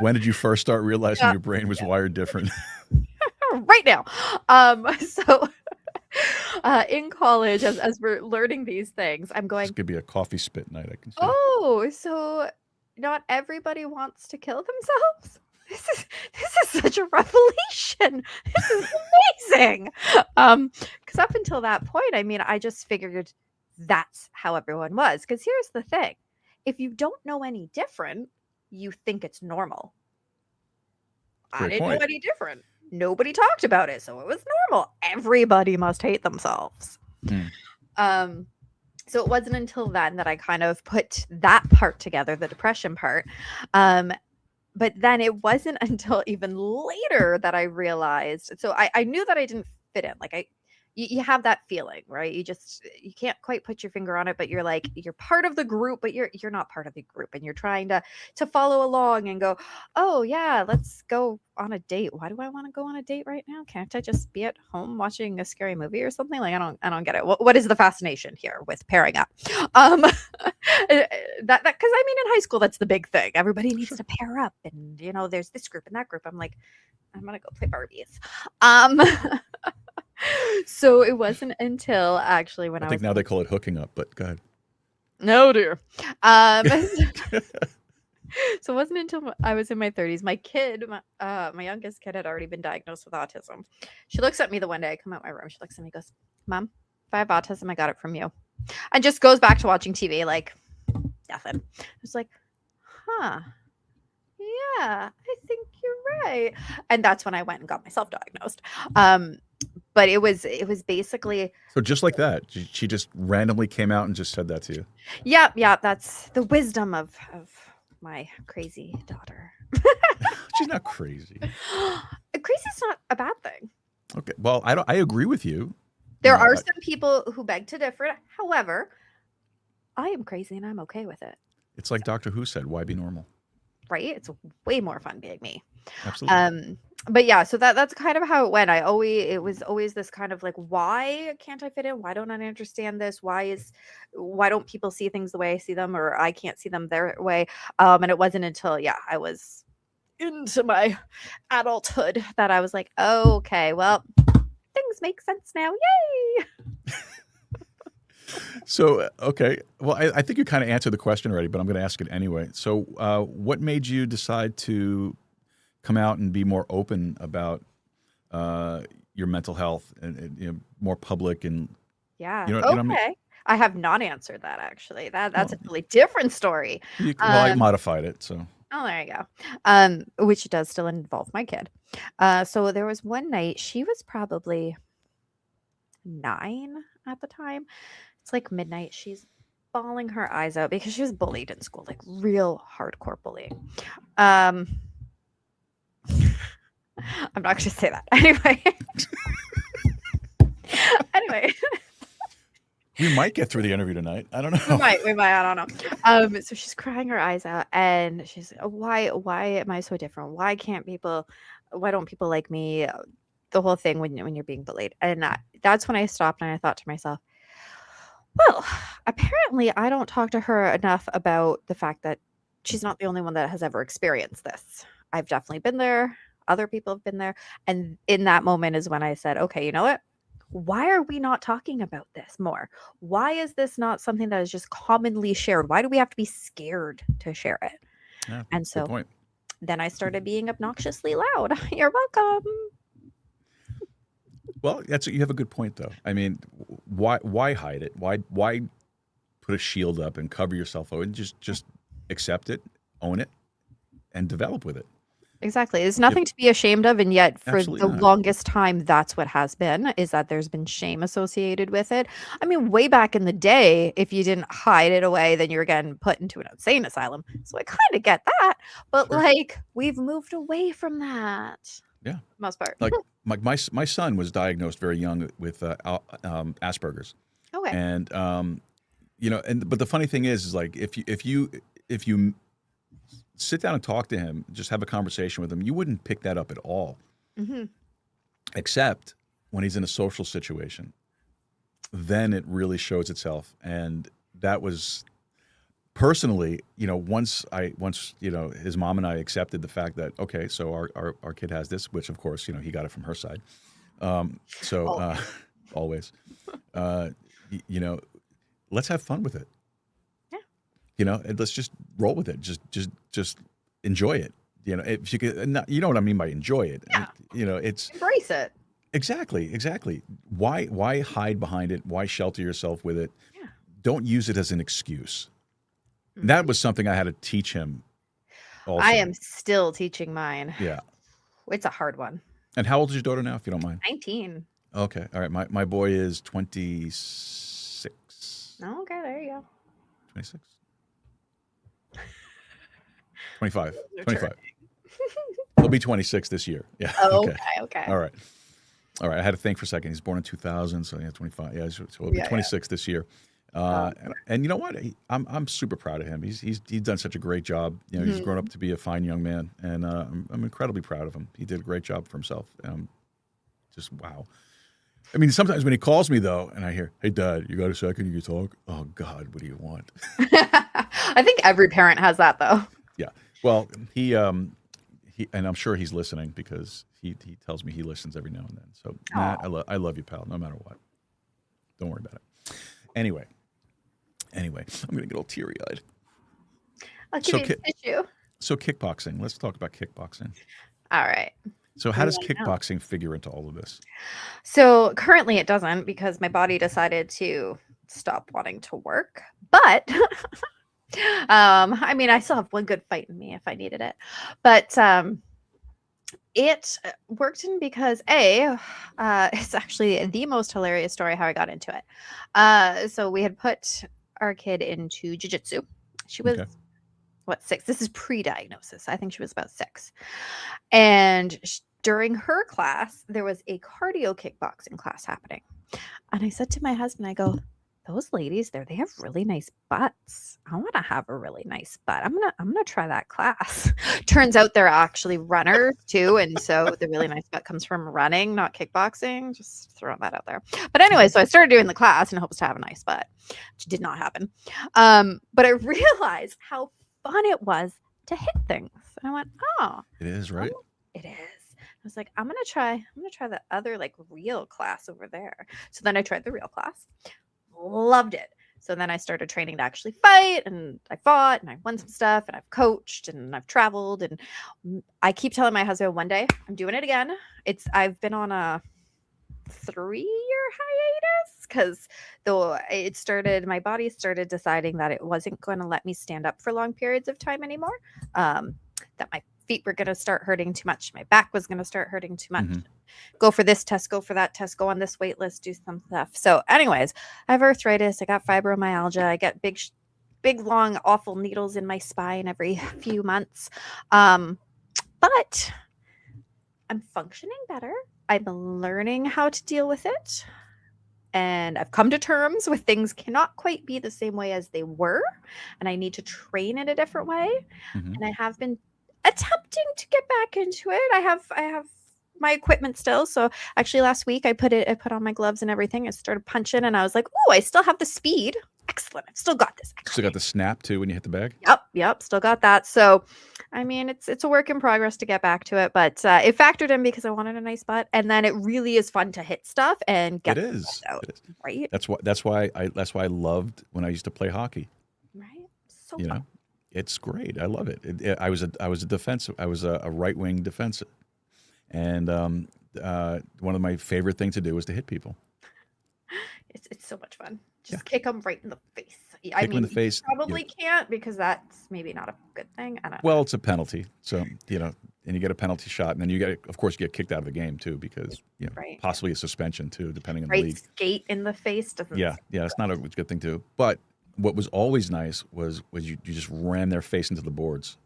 When did you first start realizing your brain was wired different? Right now. So in college, as we're learning these things, I'm going, This could be a coffee spit night, I can see. oh, so not everybody wants to kill themselves? This is such a revelation. This is amazing. Because up until that point, I mean, I just figured that's how everyone was. Because here's the thing. If you don't know any different, you think it's normal. I didn't know any different. Nobody talked about it, so it was normal. Everybody must hate themselves. So it wasn't until then that I kind of put that part together, the depression part. But then it wasn't until even later that I realized. So I knew that I didn't fit in. Like you have that feeling, right? You can't quite put your finger on it, but you're like, you're part of the group, but you're not part of the group, and you're trying to follow along and go, oh yeah, let's go on a date. Why do I want to go on a date right now? Can't I just be at home watching a scary movie or something? Like I don't get it. What is the fascination here with pairing up? That because I mean, in high school, that's the big thing. Everybody needs to pair up, and there's this group and that group. I'm like, I'm gonna go play Barbies. So it wasn't until actually when I think now they call it hooking up, but go ahead. No, dear. So it wasn't until I was in my 30s. My kid, my youngest kid, had already been diagnosed with autism. She looks at me the one day I come out my room. She looks at me and goes, Mom, if I have autism, I got it from you. And just goes back to watching TV like nothing. I was like, huh. Yeah, I think you're right. And that's when I went and got myself diagnosed. But it was basically, so just like that. She just randomly came out and just said that to you. Yeah. That's the wisdom of my crazy daughter. She's not crazy. Crazy is not a bad thing. Okay. Well, I agree with you. There are some people who beg to differ. However, I am crazy and I'm okay with it. It's like Doctor Who said, why be normal? Right? It's way more fun being me. Absolutely. But yeah, so that's kind of how it went. It was always this kind of like, why can't I fit in? Why don't I understand this? Why don't people see things the way I see them, or I can't see them their way? And it wasn't until I was into my adulthood that I was like, oh, okay, well, things make sense now. Yay! So, okay. Well, I think you kind of answered the question already, but I'm going to ask it anyway. So, what made you decide to come out and be more open about your mental health and you know, more public and Yeah. you know what I mean? Okay. I have not answered that actually. That's a Well, totally different story. I modified it. So, Oh, there you go. Which does still involve my kid. So there was one night, she was probably 9 at the time. It's like midnight. She's bawling her eyes out because she was bullied in school, like real hardcore bullying. Um, I'm not going to say that. Anyway. Anyway. we might get through the interview tonight. I don't know. We might, I don't know. So she's crying her eyes out and she's like, why am I so different? Why don't people like me? The whole thing when you're being bullied. And that's when I stopped and I thought to myself, well, apparently I don't talk to her enough about the fact that she's not the only one that has ever experienced this. I've definitely been there. Other people have been there. And in that moment is when I said, okay, you know what? Why are we not talking about this more? Why is this not something that is just commonly shared? Why do we have to be scared to share it? Yeah, And good so point. then I started being obnoxiously loud. You're welcome. Well, you have a good point though. I mean, why hide it? Why put a shield up and cover yourself over? Just accept it, own it, and develop with it. Exactly. There's nothing to be ashamed of. And yet for Absolutely the not. longest time, that's what has been, is that there's been shame associated with it. I mean, way back in the day, if you didn't hide it away, then you were getting put into an insane asylum. So I kind of get that. But Sure. like, we've moved away from that. Yeah. For the most part. Like my son was diagnosed very young with Asperger's, Okay. and you know, but the funny thing is like if you sit down and talk to him, just have a conversation with him, you wouldn't pick that up at all, Mhm. except when he's in a social situation. Then it really shows itself, and that was personally, you know, once you know his mom and I accepted the fact that okay, so our kid has this, which of course you know he got it from her side, so always, you know, let's have fun with it. Yeah. You know, and let's just roll with it. Just enjoy it. You know, if you could, you know what I mean by enjoy it. Yeah. You know, it's Embrace it. exactly. Why hide behind it? Why shelter yourself with it? Yeah. Don't use it as an excuse. And that was something I had to teach him. Also. I am still teaching mine. Yeah. It's a hard one. And how old is your daughter now, if you don't mind? 19. Okay. All right. My boy is 26. Oh, okay, there you go. 26? 25. 25. He'll be 26 this year. Yeah. Oh, okay. All right. I had to think for a second. He's born in 2000, so yeah, 25. Yeah, so he'll be 26 this year. And you know what? I'm super proud of him. He's done such a great job. You know, he's grown up to be a fine young man, and I'm incredibly proud of him. He did a great job for himself. Just wow. I mean, sometimes when he calls me though, and I hear, "Hey, Dad, you got a second? You can talk." Oh God, what do you want? I think every parent has that though. Yeah. Well, he and I'm sure he's listening because he tells me he listens every now and then. So Matt, I love you, pal, no matter what. Don't worry about it. Anyway, I'm gonna get all teary-eyed. I'll give you a tissue. So kickboxing. Let's talk about kickboxing. All right. So how does kickboxing figure into all of this? So currently it doesn't because my body decided to stop wanting to work. But I mean, I still have one good fight in me if I needed it. But it worked in because it's actually the most hilarious story how I got into it. So we had put our kid into jiu-jitsu. She was what, 6? This is pre-diagnosis. I think she was about 6. And during her class, there was a cardio kickboxing class happening. And I said to my husband, I go, those ladies there, they have really nice butts. I want to have a really nice butt. I'm gonna try that class. Turns out they're actually runners too, and so the really nice butt comes from running, not kickboxing. Just throwing that out there. But anyway, so I started doing the class in hopes to have a nice butt, which did not happen. But I realized how fun it was to hit things, and I went, oh, it is, right? It is. I was like, I'm gonna try the other like real class over there. So then I tried the real class. loved it. So then I started training to actually fight, and I fought, and I won some stuff, and I've coached, and I've traveled, and I keep telling my husband one day I'm doing it again. I've been on a 3-year hiatus because though my body started deciding that it wasn't going to let me stand up for long periods of time anymore. That my feet were going to start hurting too much. My back was going to start hurting too much. Go for this test, go for that test, go on this wait list, do some stuff. So anyways, I have arthritis. I got fibromyalgia. I get big, long, awful needles in my spine every few months. But I'm functioning better. I'm learning how to deal with it. And I've come to terms with things cannot quite be the same way as they were. And I need to train in a different way. And I have been attempting to get back into it. I have my equipment still. So actually last week I put on my gloves and everything. I started punching and I was like, oh, I still have the speed. Excellent. I've still got this. Still got the snap too when you hit the bag? Yep. Still got that. So, I mean, it's a work in progress to get back to it, but it factored in because I wanted a nice butt. And then it really is fun to hit stuff and get it out. Right? That's why I loved when I used to play hockey. Right. So you fun. know, it's great. I love it. I was a defensive. I was a right wing defensive. And one of my favorite things to do was to hit people. It's so much fun. Just kick them right in the face. Kick them in the face. Probably can't because that's maybe not a good thing. I don't know. Well, it's a penalty. So, and you get a penalty shot. And then you get kicked out of the game too because, possibly a suspension too, depending on the league. Skate in the face. Yeah, it's not a good thing too. But what was always nice was you just ram their face into the boards.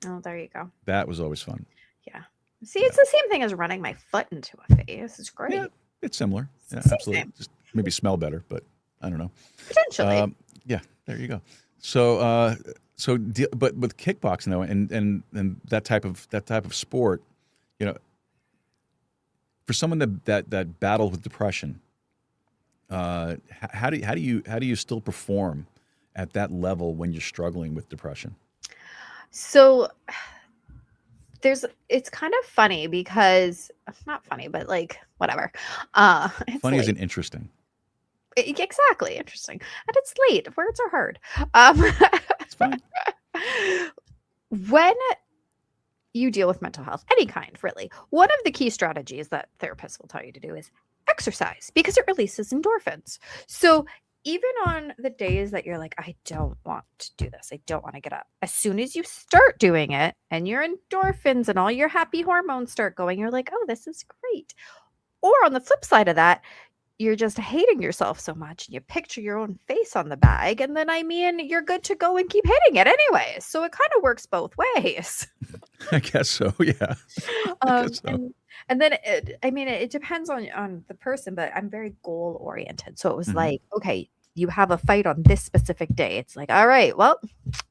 Oh, there you go. That was always fun. Yeah. See, it's the same thing as running my foot into a face. It's great. Yeah, it's similar. Yeah, absolutely. Same. Just maybe smell better, but I don't know. Potentially. Yeah, there you go. So, but with kickboxing though, and that type of sport, for someone that battled with depression, how do you still perform at that level when you're struggling with depression? So it's kind of funny because not funny, but like whatever. It's funny isn't interesting. Exactly, interesting, and it's late. Words are hard. It's fine. When you deal with mental health, any kind, really, one of the key strategies that therapists will tell you to do is exercise because it releases endorphins. So even on the days that you're like, I don't want to do this, I don't want to get up, as soon as you start doing it and your endorphins and all your happy hormones start going, you're like, oh, this is great. Or on the flip side of that, you're just hating yourself so much and you picture your own face on the bag. And then, you're good to go and keep hitting it anyway. So it kind of works both ways. I guess so. Yeah. And then, it depends on the person, but I'm very goal oriented. So it was like, okay, you have a fight on this specific day. It's like, all right, well,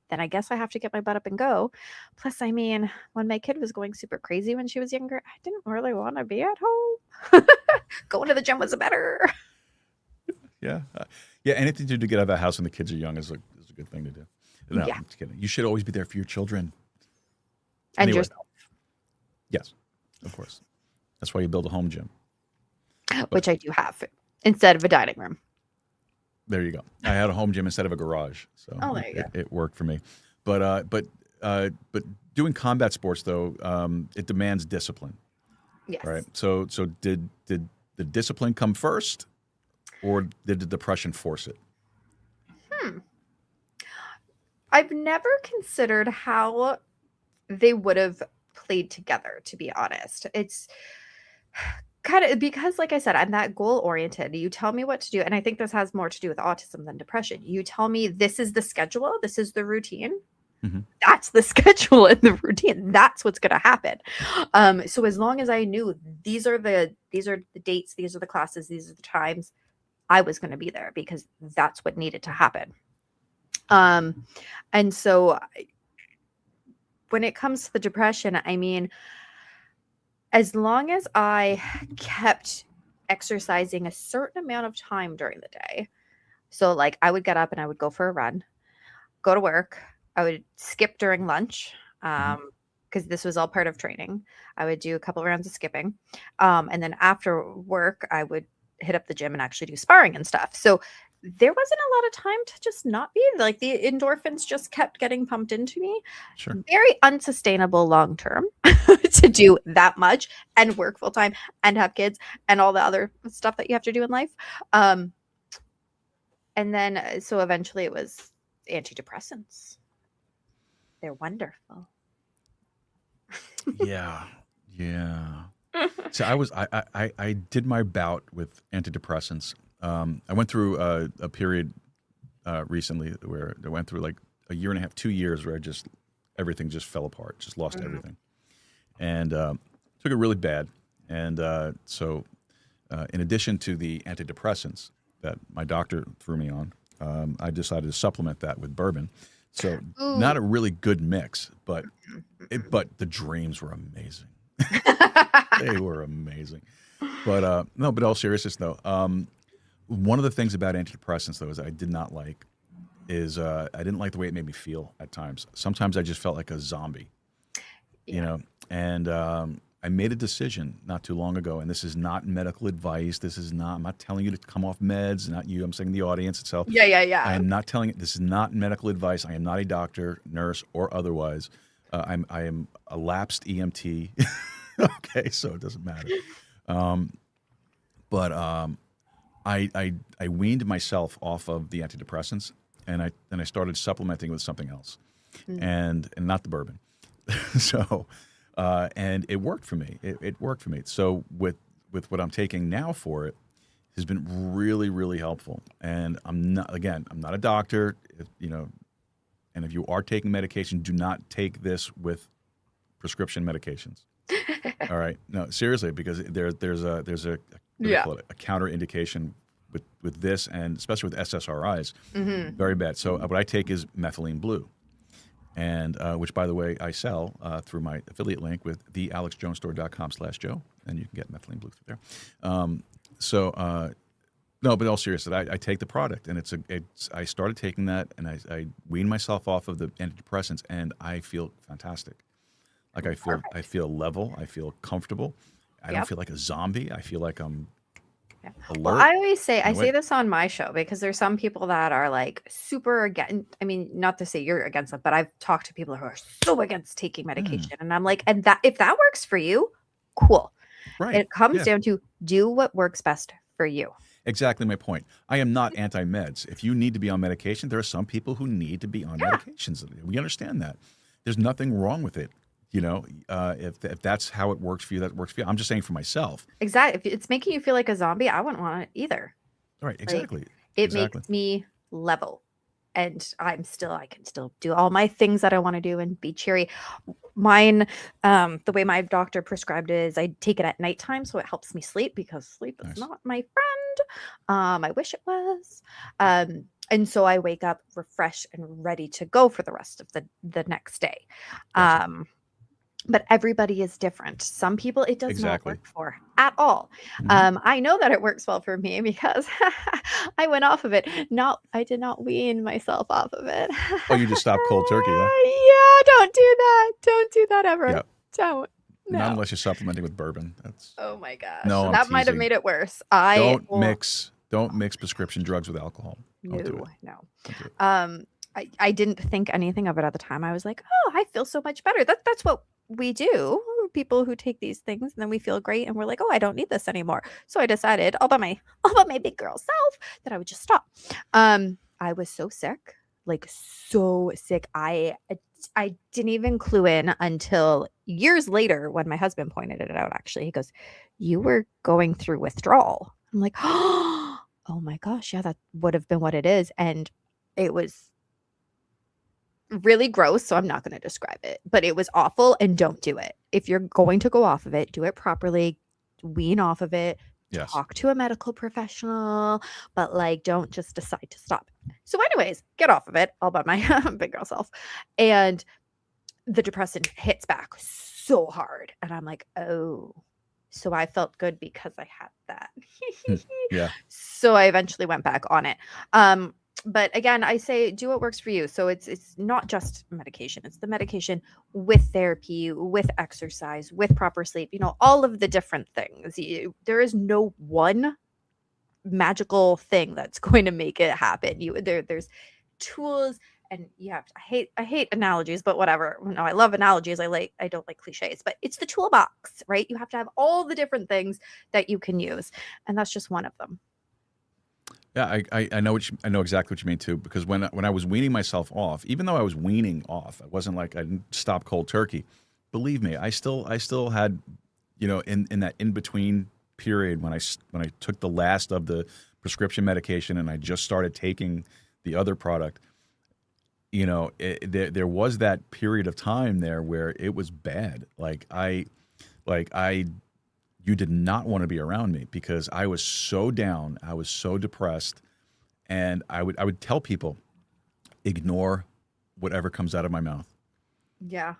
then I guess I have to get my butt up and go. Plus, when my kid was going super crazy when she was younger, I didn't really want to be at home. Going to the gym was better. Yeah. Anything to do to get out of the house when the kids are young is a good thing to do. No, I'm just kidding. You should always be there for your children. And yourself. Yes, of course. That's why you build a home gym. Which I do have instead of a dining room. There you go. I had a home gym instead of a garage, so there you go. It worked for me. But doing combat sports though, it demands discipline. Yes. Right. So did the discipline come first, or did the depression force it? I've never considered how they would have played together, to be honest. It's kind of because, like I said, I'm that goal oriented. You tell me what to do. And I think this has more to do with autism than depression. You tell me this is the schedule, this is the routine. That's the schedule and the routine. That's what's going to happen. So as long as I knew these are the dates, these are the classes, these are the times, I was going to be there because that's what needed to happen. And so when it comes to the depression, as long as I kept exercising a certain amount of time during the day, so like I would get up and I would go for a run, go to work. I would skip during lunch because this was all part of training. I would do a couple of rounds of skipping. And then after work, I would hit up the gym and actually do sparring and stuff. So there wasn't a lot of time to just not be like the endorphins just kept getting pumped into me. Sure. Very unsustainable long term to do that much and work full time and have kids and all the other stuff that you have to do in life. And then so eventually it was antidepressants. They're wonderful. Yeah. So I did my bout with antidepressants. I went through a period recently where I went through like a year and a half, 2 years where everything just fell apart, just lost everything, and took it really bad. And so in addition to the antidepressants that my doctor threw me on, I decided to supplement that with bourbon. So not a really good mix, but the dreams were amazing. They were amazing. But no, but all seriousness though, one of the things about antidepressants though is I did not like is I didn't like the way it made me feel at times. Sometimes I just felt like a zombie, you know, and I made a decision not too long ago, and this is not medical advice. I'm not telling you to come off meds, not you. I'm saying the audience itself. Yeah. I am not telling it. This is not medical advice. I am not a doctor, nurse, or otherwise. I am a lapsed EMT. Okay, so it doesn't matter. But I weaned myself off of the antidepressants, and I started supplementing with something else, and not the bourbon. So, and it worked for me. It worked for me. So with what I'm taking now for it has been really, really helpful. And I'm not a doctor, you know. And if you are taking medication, do not take this with prescription medications. All right, no, seriously, because there's a counter indication with this, and especially with SSRIs, very bad. So what I take is methylene blue, and which, by the way, I sell through my affiliate link with thealexjonesstore.com/Joe, and you can get methylene blue through there. No, but all seriousness, I take the product, and I started taking that, and I weaned myself off of the antidepressants, and I feel fantastic. Like I feel level, I feel comfortable. I don't feel like a zombie. I feel like I'm alert. Well, I always say, I say this on my show because there's some people that are like super against, I mean, not to say you're against it, but I've talked to people who are so against taking medication. And I'm like, and that if that works for you, cool. Right. It comes down to do what works best for you. Exactly my point. I am not anti-meds. If you need to be on medication, there are some people who need to be on medications. We understand that. There's nothing wrong with it. You know, if that's how it works for you, that works for you. I'm just saying for myself. Exactly. If it's making you feel like a zombie, I wouldn't want it either. Right. Exactly. Like, it makes me level, and I can still do all my things that I want to do and be cheery. Mine, the way my doctor prescribed it is I take it at nighttime, so it helps me sleep because sleep is not my friend. I wish it was. And so I wake up refreshed and ready to go for the rest of the next day. Gotcha. But everybody is different. Some people it does not work for at all. Mm-hmm. I know that it works well for me because I went off of it. I did not wean myself off of it. Oh, you just stopped cold turkey, huh? Yeah, don't do that. Don't do that ever. Yep. Don't. No. Not unless you're supplementing with bourbon. That's oh my gosh. No, that might have made it worse. Don't mix prescription drugs with alcohol. Don't do it. No. Don't do it. I didn't think anything of it at the time. I was like, oh, I feel so much better. That's what we do. People who take these things and then we feel great and we're like, oh, I don't need this anymore. So I decided all by my big girl self that I would just stop. I was so sick, like so sick. I didn't even clue in until years later when my husband pointed it out. Actually, he goes, you were going through withdrawal. I'm like, oh my gosh, yeah, that would have been what it is. And it was really gross, so I'm not going to describe it, but it was awful, and don't do it. If you're going to go off of it, do it properly, wean off of it, talk to a medical professional, but like don't just decide to stop. So anyways, get off of it all by my big girl self, and the depressant hits back so hard, and I'm like, oh, so I felt good because I had that. Yeah. So I eventually went back on it. But again, I say do what works for you. So it's not just medication. It's the medication with therapy, with exercise, with proper sleep, you know, all of the different things. There is no one magical thing that's going to make it happen. There's tools, and you have to, I hate analogies, but whatever. No, I love analogies. I don't like cliches, but it's the toolbox, right? You have to have all the different things that you can use, and that's just one of them. Yeah, I know I know exactly what you mean too, because when I was weaning myself off, even though I was weaning off, it wasn't like I didn't stop cold turkey. Believe me, I still had, in that in between period when I took the last of the prescription medication and I just started taking the other product, there was that period of time there where it was bad. You did not want to be around me because I was so down, I was so depressed, and I would tell people, ignore whatever comes out of my mouth. Yeah.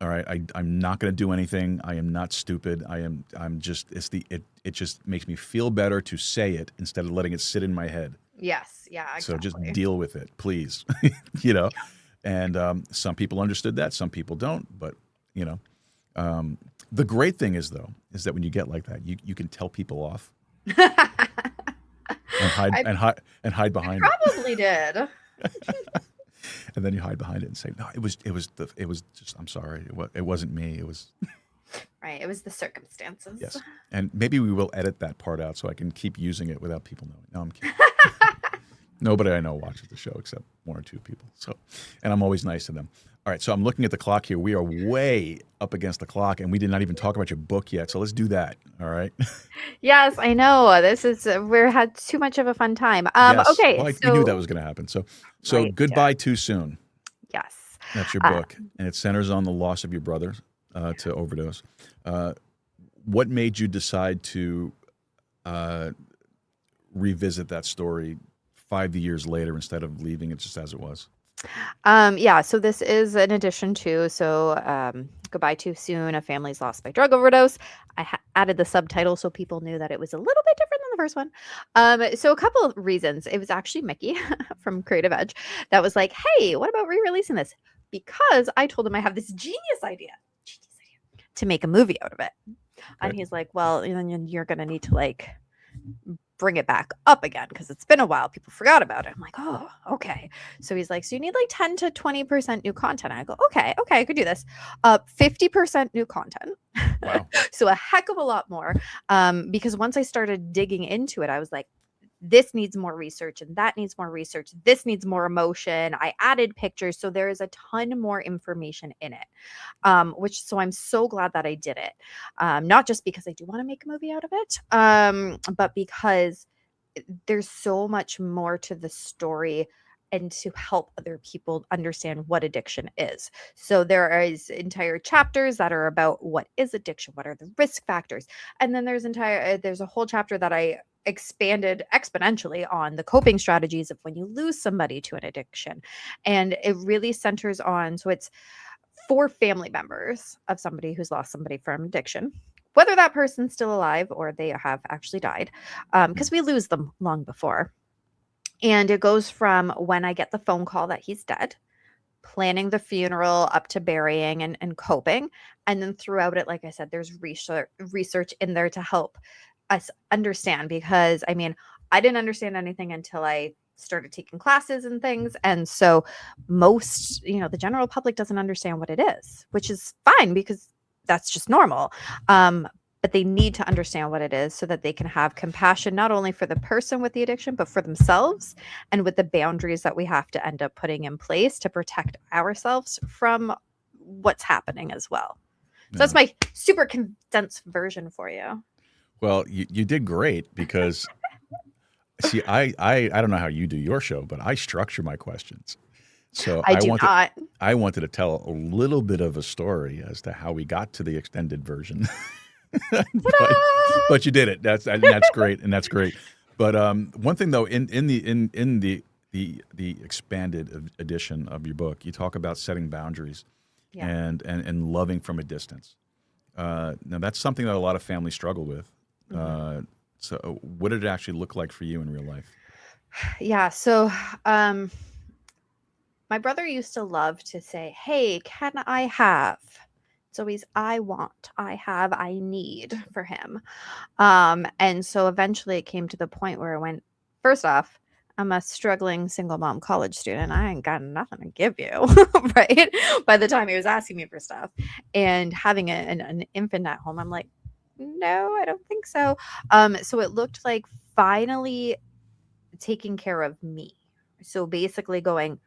All right, I'm not going to do anything. I am not stupid. I'm just it just makes me feel better to say it instead of letting it sit in my head. Yes. Yeah. Exactly. So just deal with it, please. Yeah. And some people understood that, some people don't. But the great thing is that when you get like that, you can tell people off and hide behind it. Probably did. And then you hide behind it and say, no, it was just, I'm sorry. It wasn't me. It was. Right. It was the circumstances. Yes. And maybe we will edit that part out so I can keep using it without people knowing. No, I'm kidding. Nobody I know watches the show except one or two people. So, and I'm always nice to them. All right. So I'm looking at the clock here. We are way up against the clock, and we did not even talk about your book yet. So let's do that. All right. Yes, I know. This is we had too much of a fun time. Yes. Okay. Well, we knew that was going to happen. So right, Goodbye Too Soon. Yes. That's your book, and it centers on the loss of your brother to overdose. What made you decide to revisit that story 5 years later instead of leaving it just as it was? Yeah, so this is an addition to, Goodbye Too Soon, A Family's Lost by Drug Overdose. I added the subtitle so people knew that it was a little bit different than the first one. So a couple of reasons. It was actually Mickey from Creative Edge that was like, hey, what about re-releasing this? Because I told him I have this genius idea to make a movie out of it. Okay. And he's like, well, you're going to need to bring it back up again because it's been a while. People forgot about it. I'm like, oh, okay. So he's like, so you need 10 to 20% new content. I go, okay, I could do this. 50% new content. Wow. So a heck of a lot more. Because once I started digging into it, I was like, this needs more research and that needs more research. This needs more emotion. I added pictures. So there is a ton more information in it, so I'm so glad that I did it. Not just because I do want to make a movie out of it, but because there's so much more to the story and to help other people understand what addiction is. So there is entire chapters that are about what is addiction, what are the risk factors. And then there's a whole chapter that I expanded exponentially on the coping strategies of when you lose somebody to an addiction. And it really centers on, so it's for family members of somebody who's lost somebody from addiction, whether that person's still alive or they have actually died, because we lose them long before. And it goes from when I get the phone call that he's dead, planning the funeral up to burying and coping. And then throughout it, like I said, there's research in there to help us understand, because I didn't understand anything until I started taking classes and things. And so most, the general public doesn't understand what it is, which is fine because that's just normal. But they need to understand what it is so that they can have compassion, not only for the person with the addiction, but for themselves and with the boundaries that we have to end up putting in place to protect ourselves from what's happening as well. So that's my super condensed version for you. Well, you did great because, see, I don't know how you do your show, but I structure my questions. So I wanted to tell a little bit of a story as to how we got to the extended version. but you did it. That's great, and that's great. But one thing though, in the expanded edition of your book, you talk about setting boundaries and loving from a distance. Now that's something that a lot of families struggle with. So what did it actually look like for you in real life? Yeah. So my brother used to love to say, hey, can I have It's always I want, I have, I need for him. And so eventually it came to the point where I went, first off, I'm a struggling single mom college student. I ain't got nothing to give you, right? By the time he was asking me for stuff and having an infant at home, I'm like, no, I don't think so. So it looked like finally taking care of me. So basically going,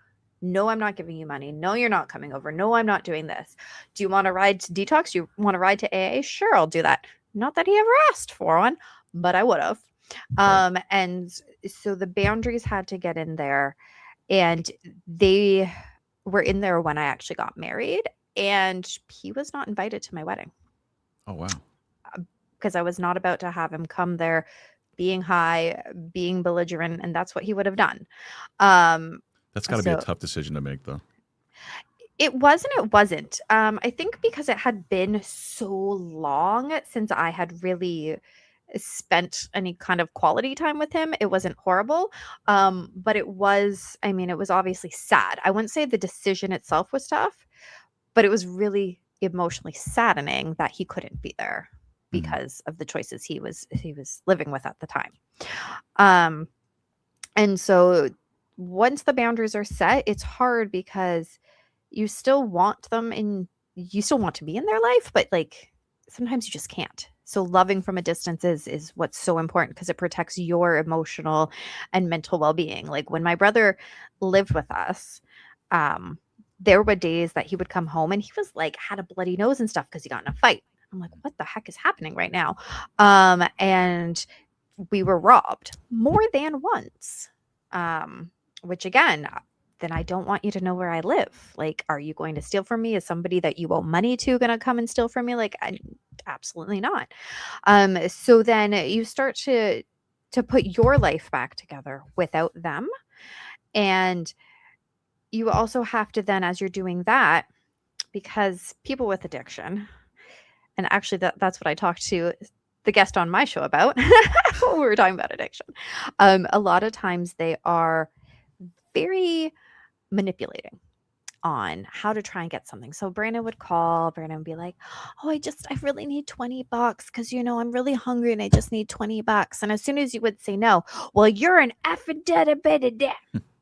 no, I'm not giving you money. No, you're not coming over. No, I'm not doing this. Do you want to ride to detox? Do you want to ride to AA? Sure, I'll do that. Not that he ever asked for one, but I would have. And so the boundaries had to get in there, and they were in there when I actually got married, and he was not invited to my wedding. Oh, wow. Because I was not about to have him come there being high, being belligerent, and that's what he would have done. That's got to be a tough decision to make, though. It was and it wasn't. I think because it had been so long since I had really spent any kind of quality time with him, it wasn't horrible. But it was, I mean, it was obviously sad. I wouldn't say the decision itself was tough, but it was really emotionally saddening that he couldn't be there because of the choices he was living with at the time. And so once the boundaries are set, it's hard because you still want them and you still want to be in their life, but like sometimes you just can't. So loving from a distance is what's so important because it protects your emotional and mental well-being. Like when my brother lived with us, there were days that he would come home and he was like, had a bloody nose and stuff because he got in a fight. I'm like, what the heck is happening right now? And we were robbed more than once, which again, then I don't want you to know where I live. Like, are you going to steal from me? Is somebody that you owe money to going to come and steal from me? Like, absolutely not. So then you start to put your life back together without them. And you also have to then, as you're doing that, because people with addiction, and actually that's what I talked to the guest on my show about when we were talking about addiction. A lot of times they are very manipulating on how to try and get something. So Brandon would be like, oh, I really need $20 because, I'm really hungry and I just need $20. And as soon as you would say no, well, you're an effing dead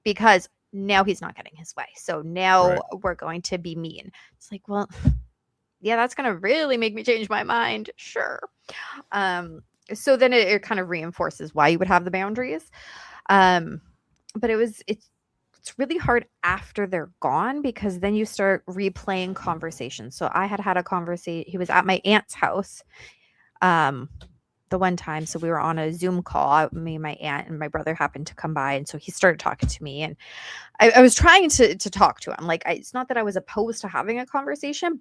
because now he's not getting his way. So now we're going to be mean. It's like, well, yeah, that's going to really make me change my mind. Sure. So then it kind of reinforces why you would have the boundaries. But it's really hard after they're gone because then you start replaying conversations. So I had a conversation. He was at my aunt's house the one time. So we were on a Zoom call, me and my aunt, and my brother happened to come by. And so he started talking to me and I was trying to talk to him. Like, it's not that I was opposed to having a conversation,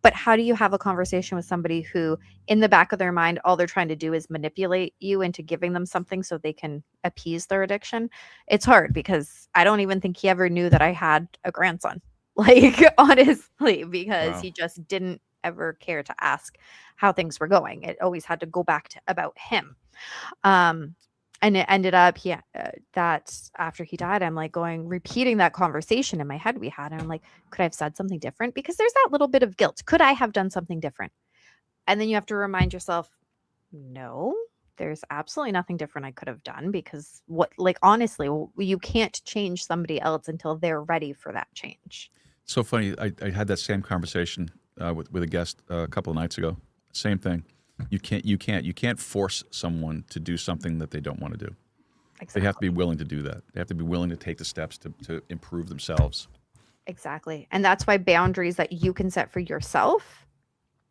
but how do you have a conversation with somebody who in the back of their mind, all they're trying to do is manipulate you into giving them something so they can appease their addiction? It's hard because I don't even think he ever knew that I had a grandson, like, honestly, because he just didn't ever care to ask how things were going. It always had to go back to about him. And it ended up that after he died, I'm like repeating that conversation in my head we had. And I'm like, could I have said something different? Because there's that little bit of guilt. Could I have done something different? And then you have to remind yourself, no, there's absolutely nothing different I could have done because honestly, you can't change somebody else until they're ready for that change. So funny. I had that same conversation with a guest a couple of nights ago. Same thing. You can't force someone to do something that they don't want to do. Exactly. They have to be willing to do that. They have to be willing to take the steps to improve themselves. Exactly. And that's why boundaries that you can set for yourself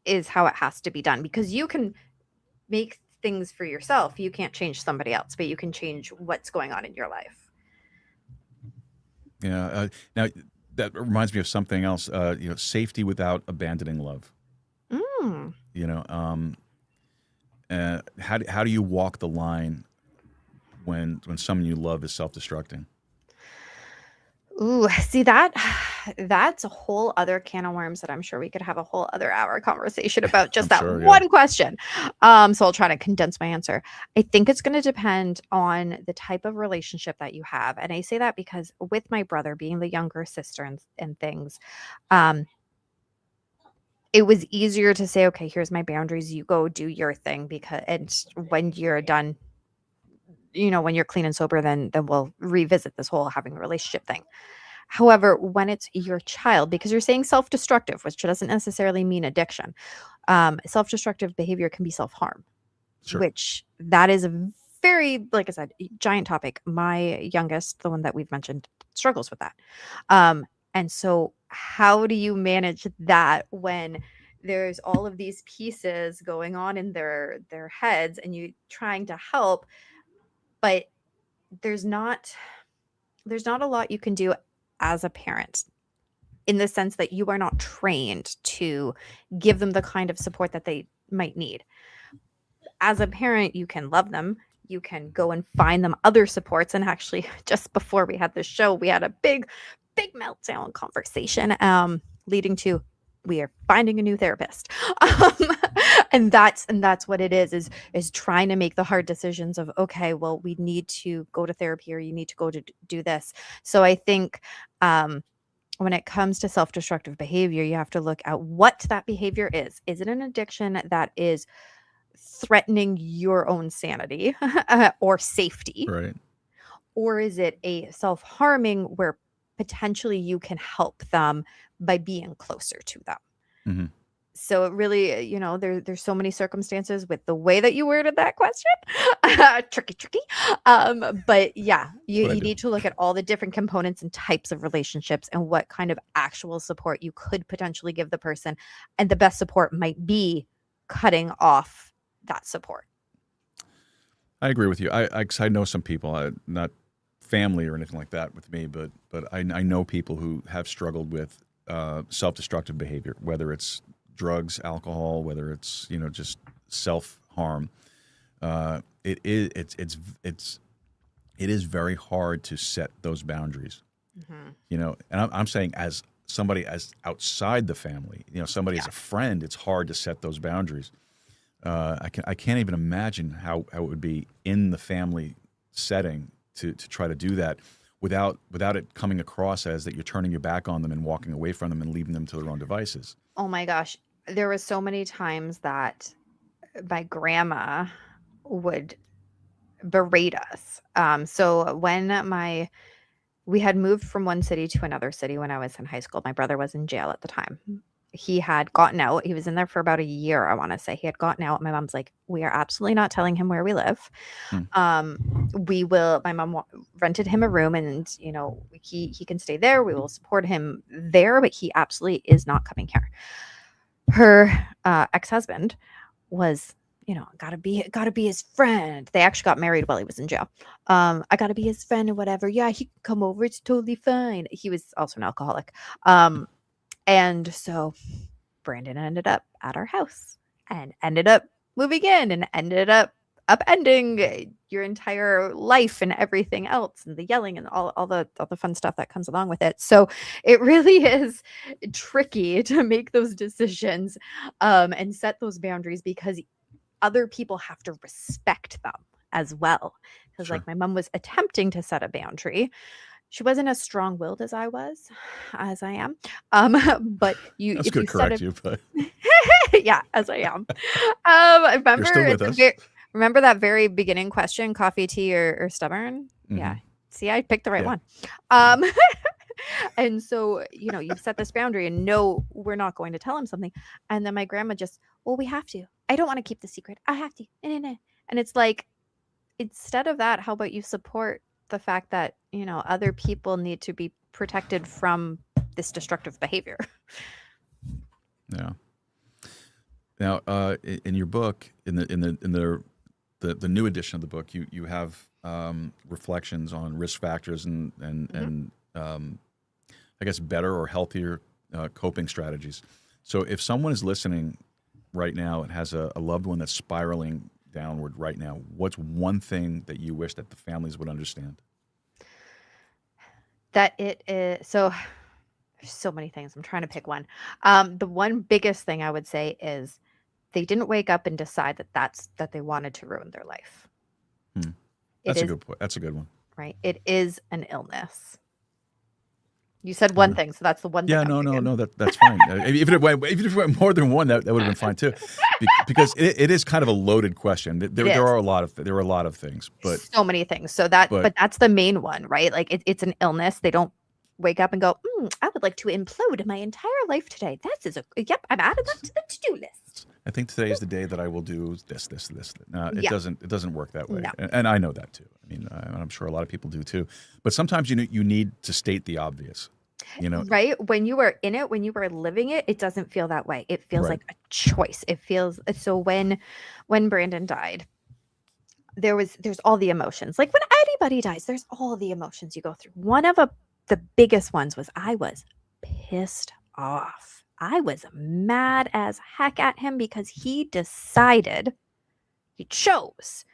is how it has to be done, because you can make things for yourself. You can't change somebody else, but you can change what's going on in your life. Yeah. Now that reminds me of something else, safety without abandoning love. How do you walk the line when someone you love is self-destructing? Ooh, see that's a whole other can of worms that I'm sure we could have a whole other hour conversation about just one question. So I'll try to condense my answer. I think it's going to depend on the type of relationship that you have. And I say that because with my brother being the younger sister and things, it was easier to say, okay, here's my boundaries. You go do your thing, because and when you're done, when you're clean and sober, then we'll revisit this whole having a relationship thing. However, when it's your child, because you're saying self-destructive, which doesn't necessarily mean addiction, self-destructive behavior can be self-harm, Sure. which that is a very, like I said, giant topic. My youngest, the one that we've mentioned, struggles with that. And so how do you manage that when there's all of these pieces going on in their heads and you trying to help, but there's not a lot you can do as a parent, in the sense that you are not trained to give them the kind of support that they might need. As a parent, you can love them. You can go and find them other supports. And actually, just before we had this show, we had a big meltdown conversation, leading to, we are finding a new therapist. And that's what it is trying to make the hard decisions of, okay, well, we need to go to therapy, or you need to go to do this. So I think, when it comes to self-destructive behavior, you have to look at what that behavior is. Is it an addiction that is threatening your own sanity or safety? Right. Or is it a self-harming where potentially you can help them by being closer to them? Mm-hmm. So it really, there's so many circumstances with the way that you worded that question. Tricky. But yeah, you need to look at all the different components and types of relationships and what kind of actual support you could potentially give the person. And the best support might be cutting off that support. I agree with you. I know some people, not family or anything like that with me, but I know people who have struggled with self-destructive behavior, whether it's drugs, alcohol, whether it's just self-harm. It is very hard to set those boundaries. Mm-hmm. And I'm saying, as somebody as outside the family, somebody as a friend, it's hard to set those boundaries. I can't even imagine how it would be in the family setting to try to do that without it coming across as that you're turning your back on them and walking away from them and leaving them to their own devices. Oh my gosh. There were so many times that my grandma would berate us. So when we had moved from one city to another city when I was in high school, my brother was in jail at the time. He had gotten out. He was in there for about a year, I want to say. He had gotten out. My mom's like, we are absolutely not telling him where we live. My mom rented him a room, and, he can stay there. We will support him there, but he absolutely is not coming here. Her ex-husband was, gotta be his friend. They actually got married while he was in jail. I gotta be his friend or whatever. Yeah, he can come over. It's totally fine. He was also an alcoholic. And so Brandon ended up at our house and ended up moving in and ended up upending your entire life and everything else, and the yelling and all the fun stuff that comes along with it. So it really is tricky to make those decisions and set those boundaries, because other people have to respect them as well. Because like my mom was attempting to set a boundary. She wasn't as strong-willed as I am. But you, that's if good you to correct you, but yeah, as I am. Remember, you're still with us. Remember that very beginning question: coffee, tea, or stubborn? Mm-hmm. Yeah. See, I picked the right one. And so, you set this boundary, and no, we're not going to tell him something. And then my grandma just, well, we have to. I don't want to keep the secret. I have to. And it's like, instead of that, how about you support the fact that, other people need to be protected from this destructive behavior? Yeah. Now, in your book, in the new edition of the book, you have reflections on risk factors and I guess better or healthier coping strategies. So if someone is listening right now and has a loved one that's spiraling downward right now, what's one thing that you wish that the families would understand? That it is, so there's so many things. I'm trying to pick one. The one biggest thing I would say is they didn't wake up and decide that they wanted to ruin their life. That's a good point. That's a good one. Right. It is an illness. You said one thing, so that's the one thing. Yeah, no, that's fine. Even if it went more than one, that would have been fine too, because it is kind of a loaded question. There are a lot of things, but so many things. So but that's the main one, right? Like it's an illness. They don't wake up and go, I would like to implode my entire life today. Yep, I'm adding that to the to-do list. I think today is the day that I will do this. It doesn't work that way, No. and I know that too. I mean, I'm sure a lot of people do too. But sometimes you need to state the obvious. Right? When you are in it, when you are living it, it doesn't feel that way. It feels like a choice. It feels so. When Brandon died, there's all the emotions. Like when anybody dies, there's all the emotions you go through. One of the biggest ones was I was pissed off. I was mad as heck at him because he chose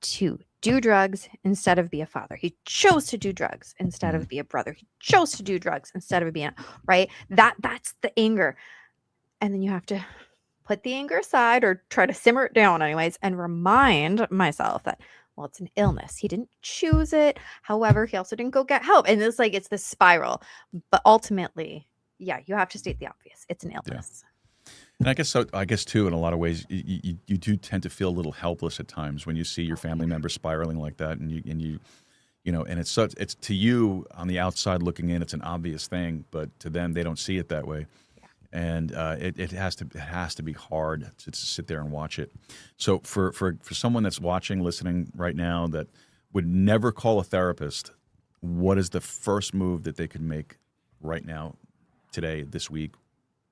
to do drugs instead of be a father. He chose to do drugs instead of be a brother. He chose to do drugs instead of being right. That's the anger. And then you have to put the anger aside or try to simmer it down anyways and remind myself that, well, it's an illness. He didn't choose it. However, he also didn't go get help. And it's this spiral. But ultimately, yeah, you have to state the obvious. It's an illness. Yeah. And I guess too, in a lot of ways, you do tend to feel a little helpless at times when you see your family member spiraling like that, and it's to you on the outside looking in, it's an obvious thing, but to them, they don't see it that way. Yeah. And it has to be hard to sit there and watch it. So for someone that's watching, listening right now that would never call a therapist, what is the first move that they could make right now, today, this week,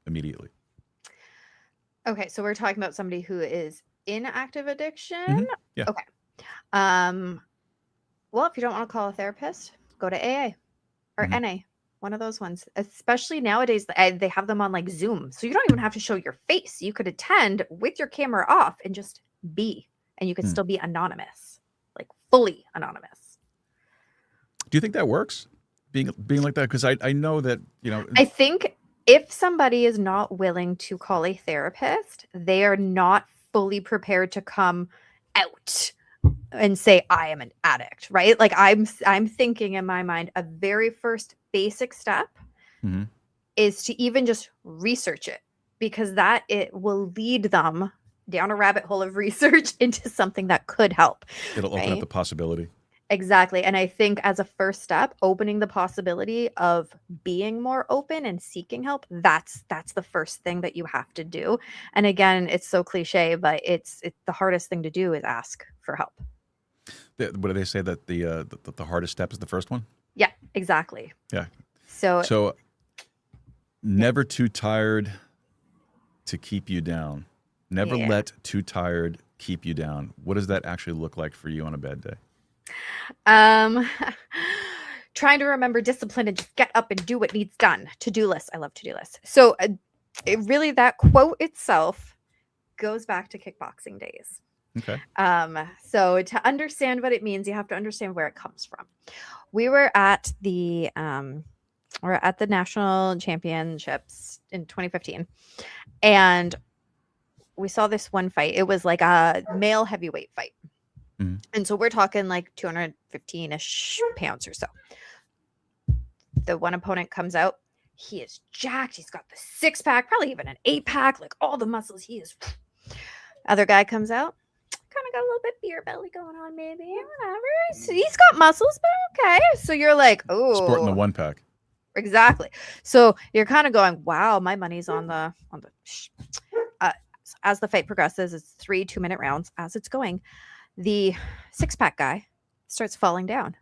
immediately? Okay, so we're talking about somebody who is in active addiction. Mm-hmm. Yeah. Okay. Well, if you don't want to call a therapist, go to AA or NA, one of those ones. Especially nowadays, they have them on like Zoom, so you don't even have to show your face. You could attend with your camera off and just be, and you could still be anonymous, like fully anonymous. Do you think that works? Being like that? Because I know that, I think if somebody is not willing to call a therapist, they are not fully prepared to come out and say, I am an addict, right? Like I'm thinking in my mind, a very first basic step is to even just research it, because it will lead them down a rabbit hole of research into something that could help. It'll open up the possibility. Exactly. And I think as a first step, opening the possibility of being more open and seeking help, that's the first thing that you have to do. And again, it's so cliche, but it's the hardest thing to do is ask for help. What do they say, that the hardest step is the first one? Yeah, exactly. Yeah. So never too tired to keep you down. Never let too tired keep you down. What does that actually look like for you on a bad day? Trying to remember discipline and just get up and do what needs done. To-do list. I love to-do lists. So really that quote itself goes back to kickboxing days. Okay. So to understand what it means, you have to understand where it comes from. We were at the national championships in 2015, and we saw this one fight. It was like a male heavyweight fight. And so we're talking like 215-ish pounds or so. The one opponent comes out. He is jacked. He's got the 6-pack, probably even an 8-pack, like all the muscles. He is. Other guy comes out. Kind of got a little bit beer belly going on, maybe. Whatever. So he's got muscles, but okay. So you're like, oh. Sporting the 1-pack. Exactly. So you're kind of going, wow, my money's on the as the fight progresses, it's 3 2-minute rounds. As it's going, the 6-pack guy starts falling down.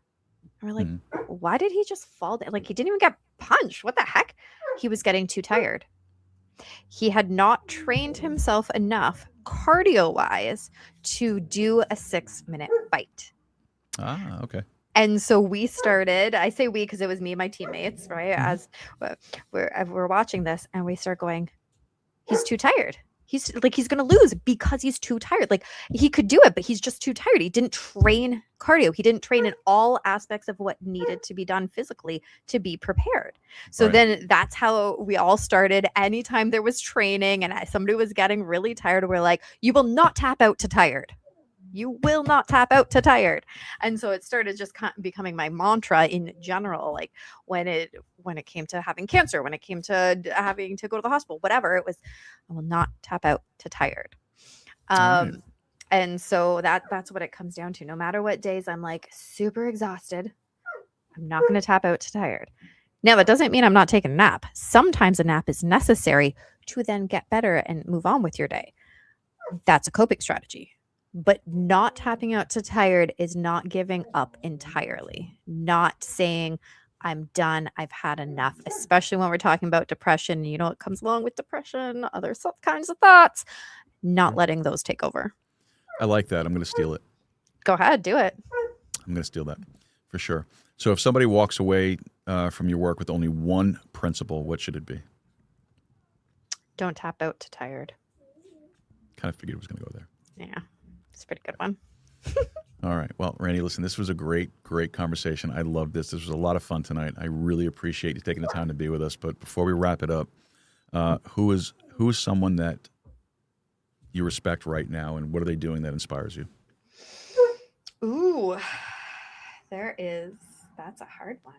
And we're like, why did he just fall down? Like, he didn't even get punched. What the heck? He was getting too tired. He had not trained himself enough cardio-wise to do a 6-minute fight. Ah, okay. And so we started, I say we because it was me and my teammates, right? As we're watching this, and we start going, he's too tired. He's going to lose because he's too tired. Like, he could do it, but he's just too tired. He didn't train cardio. He didn't train in all aspects of what needed to be done physically to be prepared. So then that's how we all started. Anytime there was training and somebody was getting really tired, we're like, you will not tap out to tired. You will not tap out to tired. And so it started just becoming my mantra in general. Like when it came to having cancer, when it came to having to go to the hospital, whatever, it was, I will not tap out to tired. Right. And so that's what it comes down to. No matter what days I'm like super exhausted, I'm not going to tap out to tired. Now, that doesn't mean I'm not taking a nap. Sometimes a nap is necessary to then get better and move on with your day. That's a coping strategy. But not tapping out to tired is not giving up entirely. Not saying, I'm done, I've had enough, especially when we're talking about depression. You know what comes along with depression, other kinds of thoughts. Not letting those take over. I like that. I'm going to steal it. Go ahead, do it. I'm going to steal that for sure. So if somebody walks away from your work with only one principle, what should it be? Don't tap out to tired. Kind of figured it was going to go there. Yeah, it's a pretty good one. All right. Well, Randi, listen, this was a great conversation. I loved this. This was a lot of fun tonight. I really appreciate you taking the time to be with us. But before we wrap it up, who is someone that you respect right now, and what are they doing that inspires you? Ooh, that's a hard one.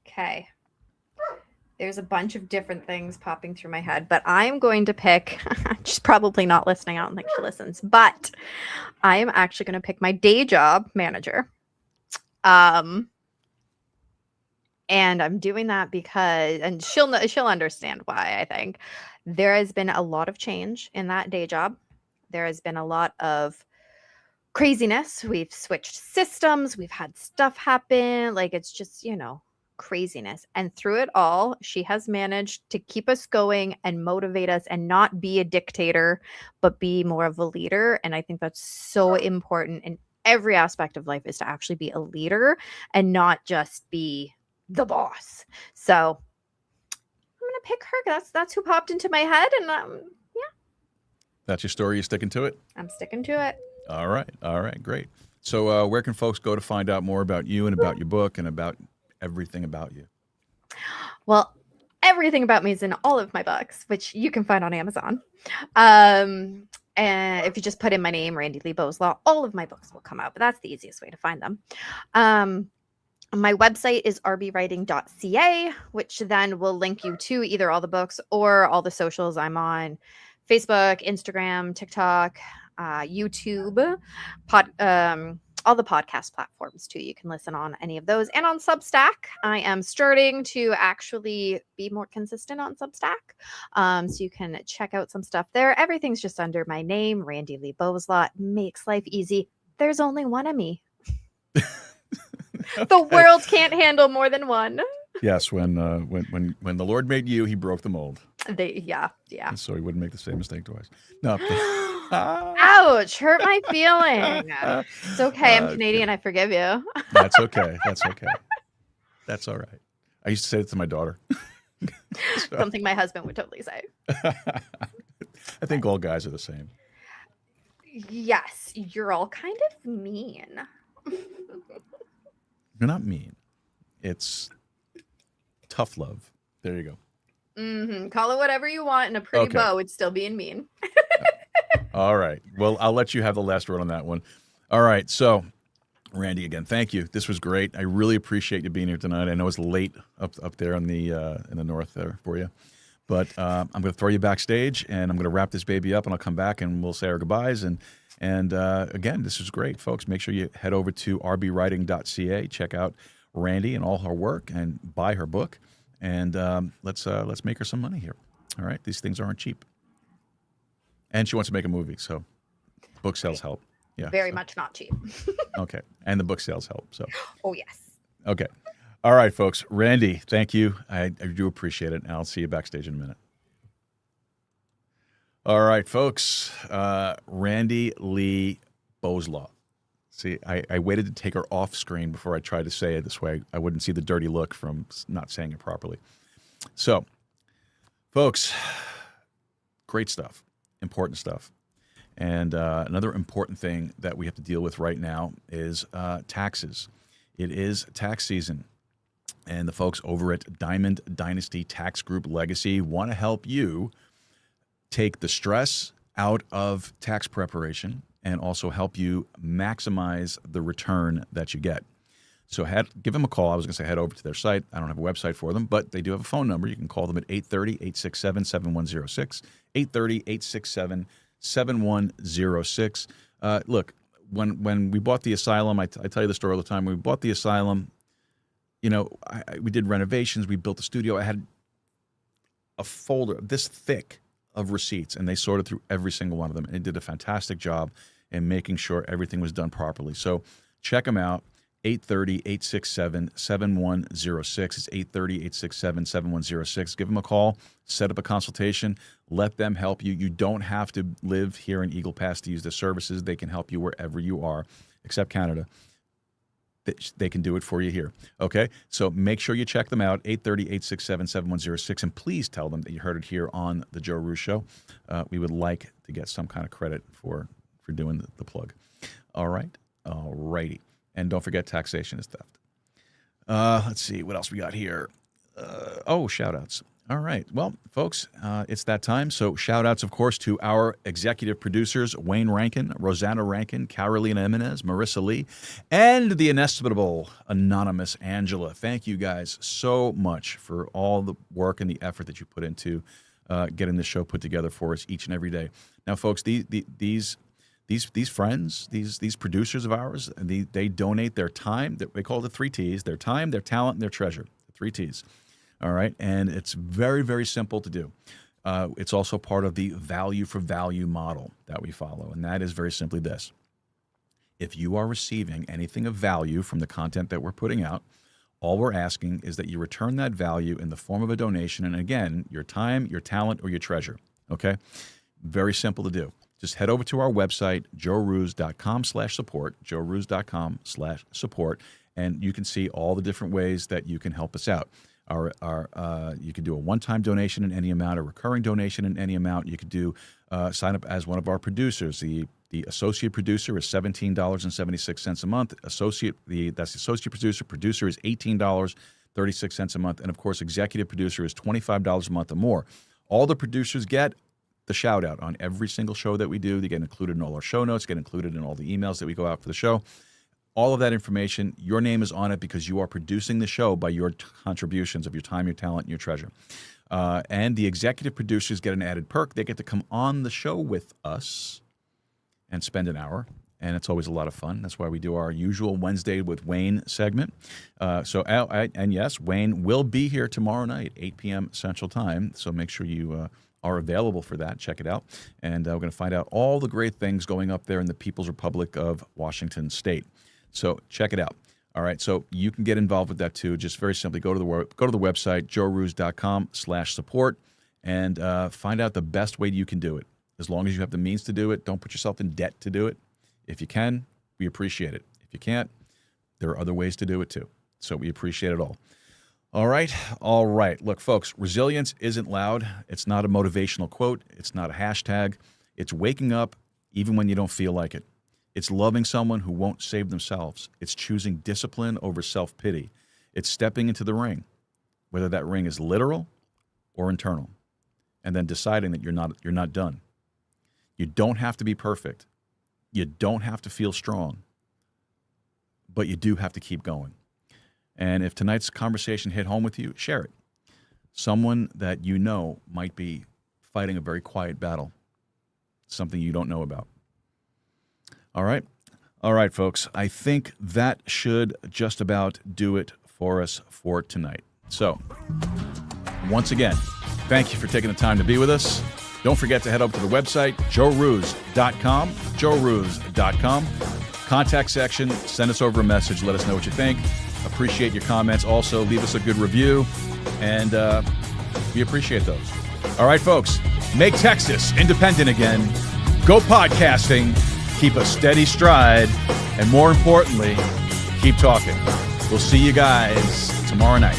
Okay. There's a bunch of different things popping through my head, but I'm going to pick, she's probably not listening. I don't think she listens, but I am actually going to pick my day job manager. And I'm doing that because, and she'll understand why. I think there has been a lot of change in that day job. There has been a lot of craziness. We've switched systems. We've had stuff happen. Like, it's just, craziness. And through it all, she has managed to keep us going and motivate us and not be a dictator, but be more of a leader. And I think that's so important in every aspect of life, is to actually be a leader and not just be the boss. So I'm going to pick her. That's who popped into my head. And yeah. That's your story. You're sticking to it? I'm sticking to it. All right. Great. So where can folks go to find out more about you and about your book and about everything about you? Well, everything about me is in all of my books, which you can find on Amazon. And if you just put in my name, Randi-Lee Bowslaugh, all of my books will come out, but that's the easiest way to find them. My website is rbwriting.ca, which then will link you to either all the books or all the socials. I'm on Facebook, Instagram, TikTok, YouTube, all the podcast platforms too. You can listen on any of those. And on Substack, I am starting to actually be more consistent on Substack. So you can check out some stuff there. Everything's just under my name, Randi-Lee Bowslaugh. It makes life easy. There's only one of me. The world can't handle more than one. Yes, when the Lord made you, he broke the mold. Yeah. So he wouldn't make the same mistake twice. No. Ouch, hurt my feeling. It's okay. I'm Canadian. I forgive you. That's okay. That's all right. I used to say it to my daughter. Something my husband would totally say. I think all guys are the same. Yes, you're all kind of mean. You're not mean. It's tough love. There you go. Mm-hmm. Call it whatever you want, and a pretty bow would still being mean. All right. Well, I'll let you have the last word on that one. All right. So, Randi, again, thank you. This was great. I really appreciate you being here tonight. I know it's late up there in the north there for you, but I'm going to throw you backstage, and I'm going to wrap this baby up, and I'll come back and we'll say our goodbyes. And again, this was great, folks. Make sure you head over to rbwriting.ca, check out Randi and all her work, and buy her book. And let's make her some money here. All right, these things aren't cheap. And she wants to make a movie, so book sales help. Yeah, very much not cheap. Okay, and the book sales help. So. Oh yes. Okay, all right, folks. Randi, thank you. I do appreciate it, and I'll see you backstage in a minute. All right, folks. Randi-Lee Bowslaugh. See, I waited to take her off screen before I tried to say it this way. I wouldn't see the dirty look from not saying it properly. So, folks, great stuff, important stuff. And another important thing that we have to deal with right now is taxes. It is tax season. And the folks over at Diamond Dynasty Tax Group Legacy want to help you take the stress out of tax preparation and also help you maximize the return that you get. So give them a call. I was going to say head over to their site. I don't have a website for them, but they do have a phone number. You can call them at 830-867-7106, 830-867-7106. Look, when we bought the asylum, I tell you the story all the time. When we bought the asylum, we did renovations. We built the studio. I had a folder this thick of receipts, and they sorted through every single one of them. And they did a fantastic job in making sure everything was done properly. So check them out. 830-867-7106. It's 830-867-7106. Give them a call, set up a consultation, let them help you. You don't have to live here in Eagle Pass to use their services. They can help you wherever you are, except Canada. They can do it for you here. Okay? So make sure you check them out, 830-867-7106, and please tell them that you heard it here on the Joe Rooz Show. We would like to get some kind of credit for doing the plug. All right? All righty. And don't forget, taxation is theft. Let's see what else we got here. Shout-outs. All right. Well, folks, it's that time. So shout-outs, of course, to our executive producers, Wayne Rankin, Rosanna Rankin, Carolina Jimenez, Marissa Lee, and the inestimable Anonymous Angela. Thank you guys so much for all the work and the effort that you put into getting this show put together for us each and every day. Now, folks, these friends, these producers of ours, they donate their time. They call it the 3 T's: their time, their talent, and their treasure. The 3 T's. All right, and it's very, very simple to do. It's also part of the value for value model that we follow, and that is very simply this: if you are receiving anything of value from the content that we're putting out, all we're asking is that you return that value in the form of a donation, and again, your time, your talent, or your treasure. Okay, very simple to do. Just head over to our website, joerooz.com/support, joerooz.com/support, and you can see all the different ways that you can help us out. You can do a one-time donation in any amount, a recurring donation in any amount. You could do sign up as one of our producers. The associate producer is $17.76 a month. That's the associate producer. Producer is $18.36 a month, and of course, executive producer is $25 a month or more. All the producers get the shout out on every single show that we do. They get included in all our show notes, get included in all the emails that we go out for the show. All of that information, your name is on it because you are producing the show by your contributions of your time, your talent, and your treasure. And the executive producers get an added perk. They get to come on the show with us and spend an hour. And it's always a lot of fun. That's why we do our usual Wednesday with Wayne segment. And yes, Wayne will be here tomorrow night, 8 p.m. Central Time. So make sure you are available for that. Check it out. And we're going to find out all the great things going up there in the People's Republic of Washington State. So check it out. All right. So you can get involved with that too. Just very simply go to the website, joerooz.com/support, and find out the best way you can do it. As long as you have the means to do it, don't put yourself in debt to do it. If you can, we appreciate it. If you can't, there are other ways to do it too. So we appreciate it all. All right. All right. Look, folks, resilience isn't loud. It's not a motivational quote. It's not a hashtag. It's waking up even when you don't feel like it. It's loving someone who won't save themselves. It's choosing discipline over self-pity. It's stepping into the ring, whether that ring is literal or internal, and then deciding that you're not done. You don't have to be perfect. You don't have to feel strong, but you do have to keep going. And if tonight's conversation hit home with you, share it. Someone that you know might be fighting a very quiet battle, something you don't know about. All right. All right, folks. I think that should just about do it for us for tonight. So, once again, thank you for taking the time to be with us. Don't forget to head over to the website, joerooz.com, joerooz.com. Contact section, send us over a message, let us know what you think. Appreciate your comments. Also, leave us a good review, and we appreciate those. All right, folks, make Texas independent again. Go podcasting. Keep a steady stride, and more importantly, keep talking. We'll see you guys tomorrow night.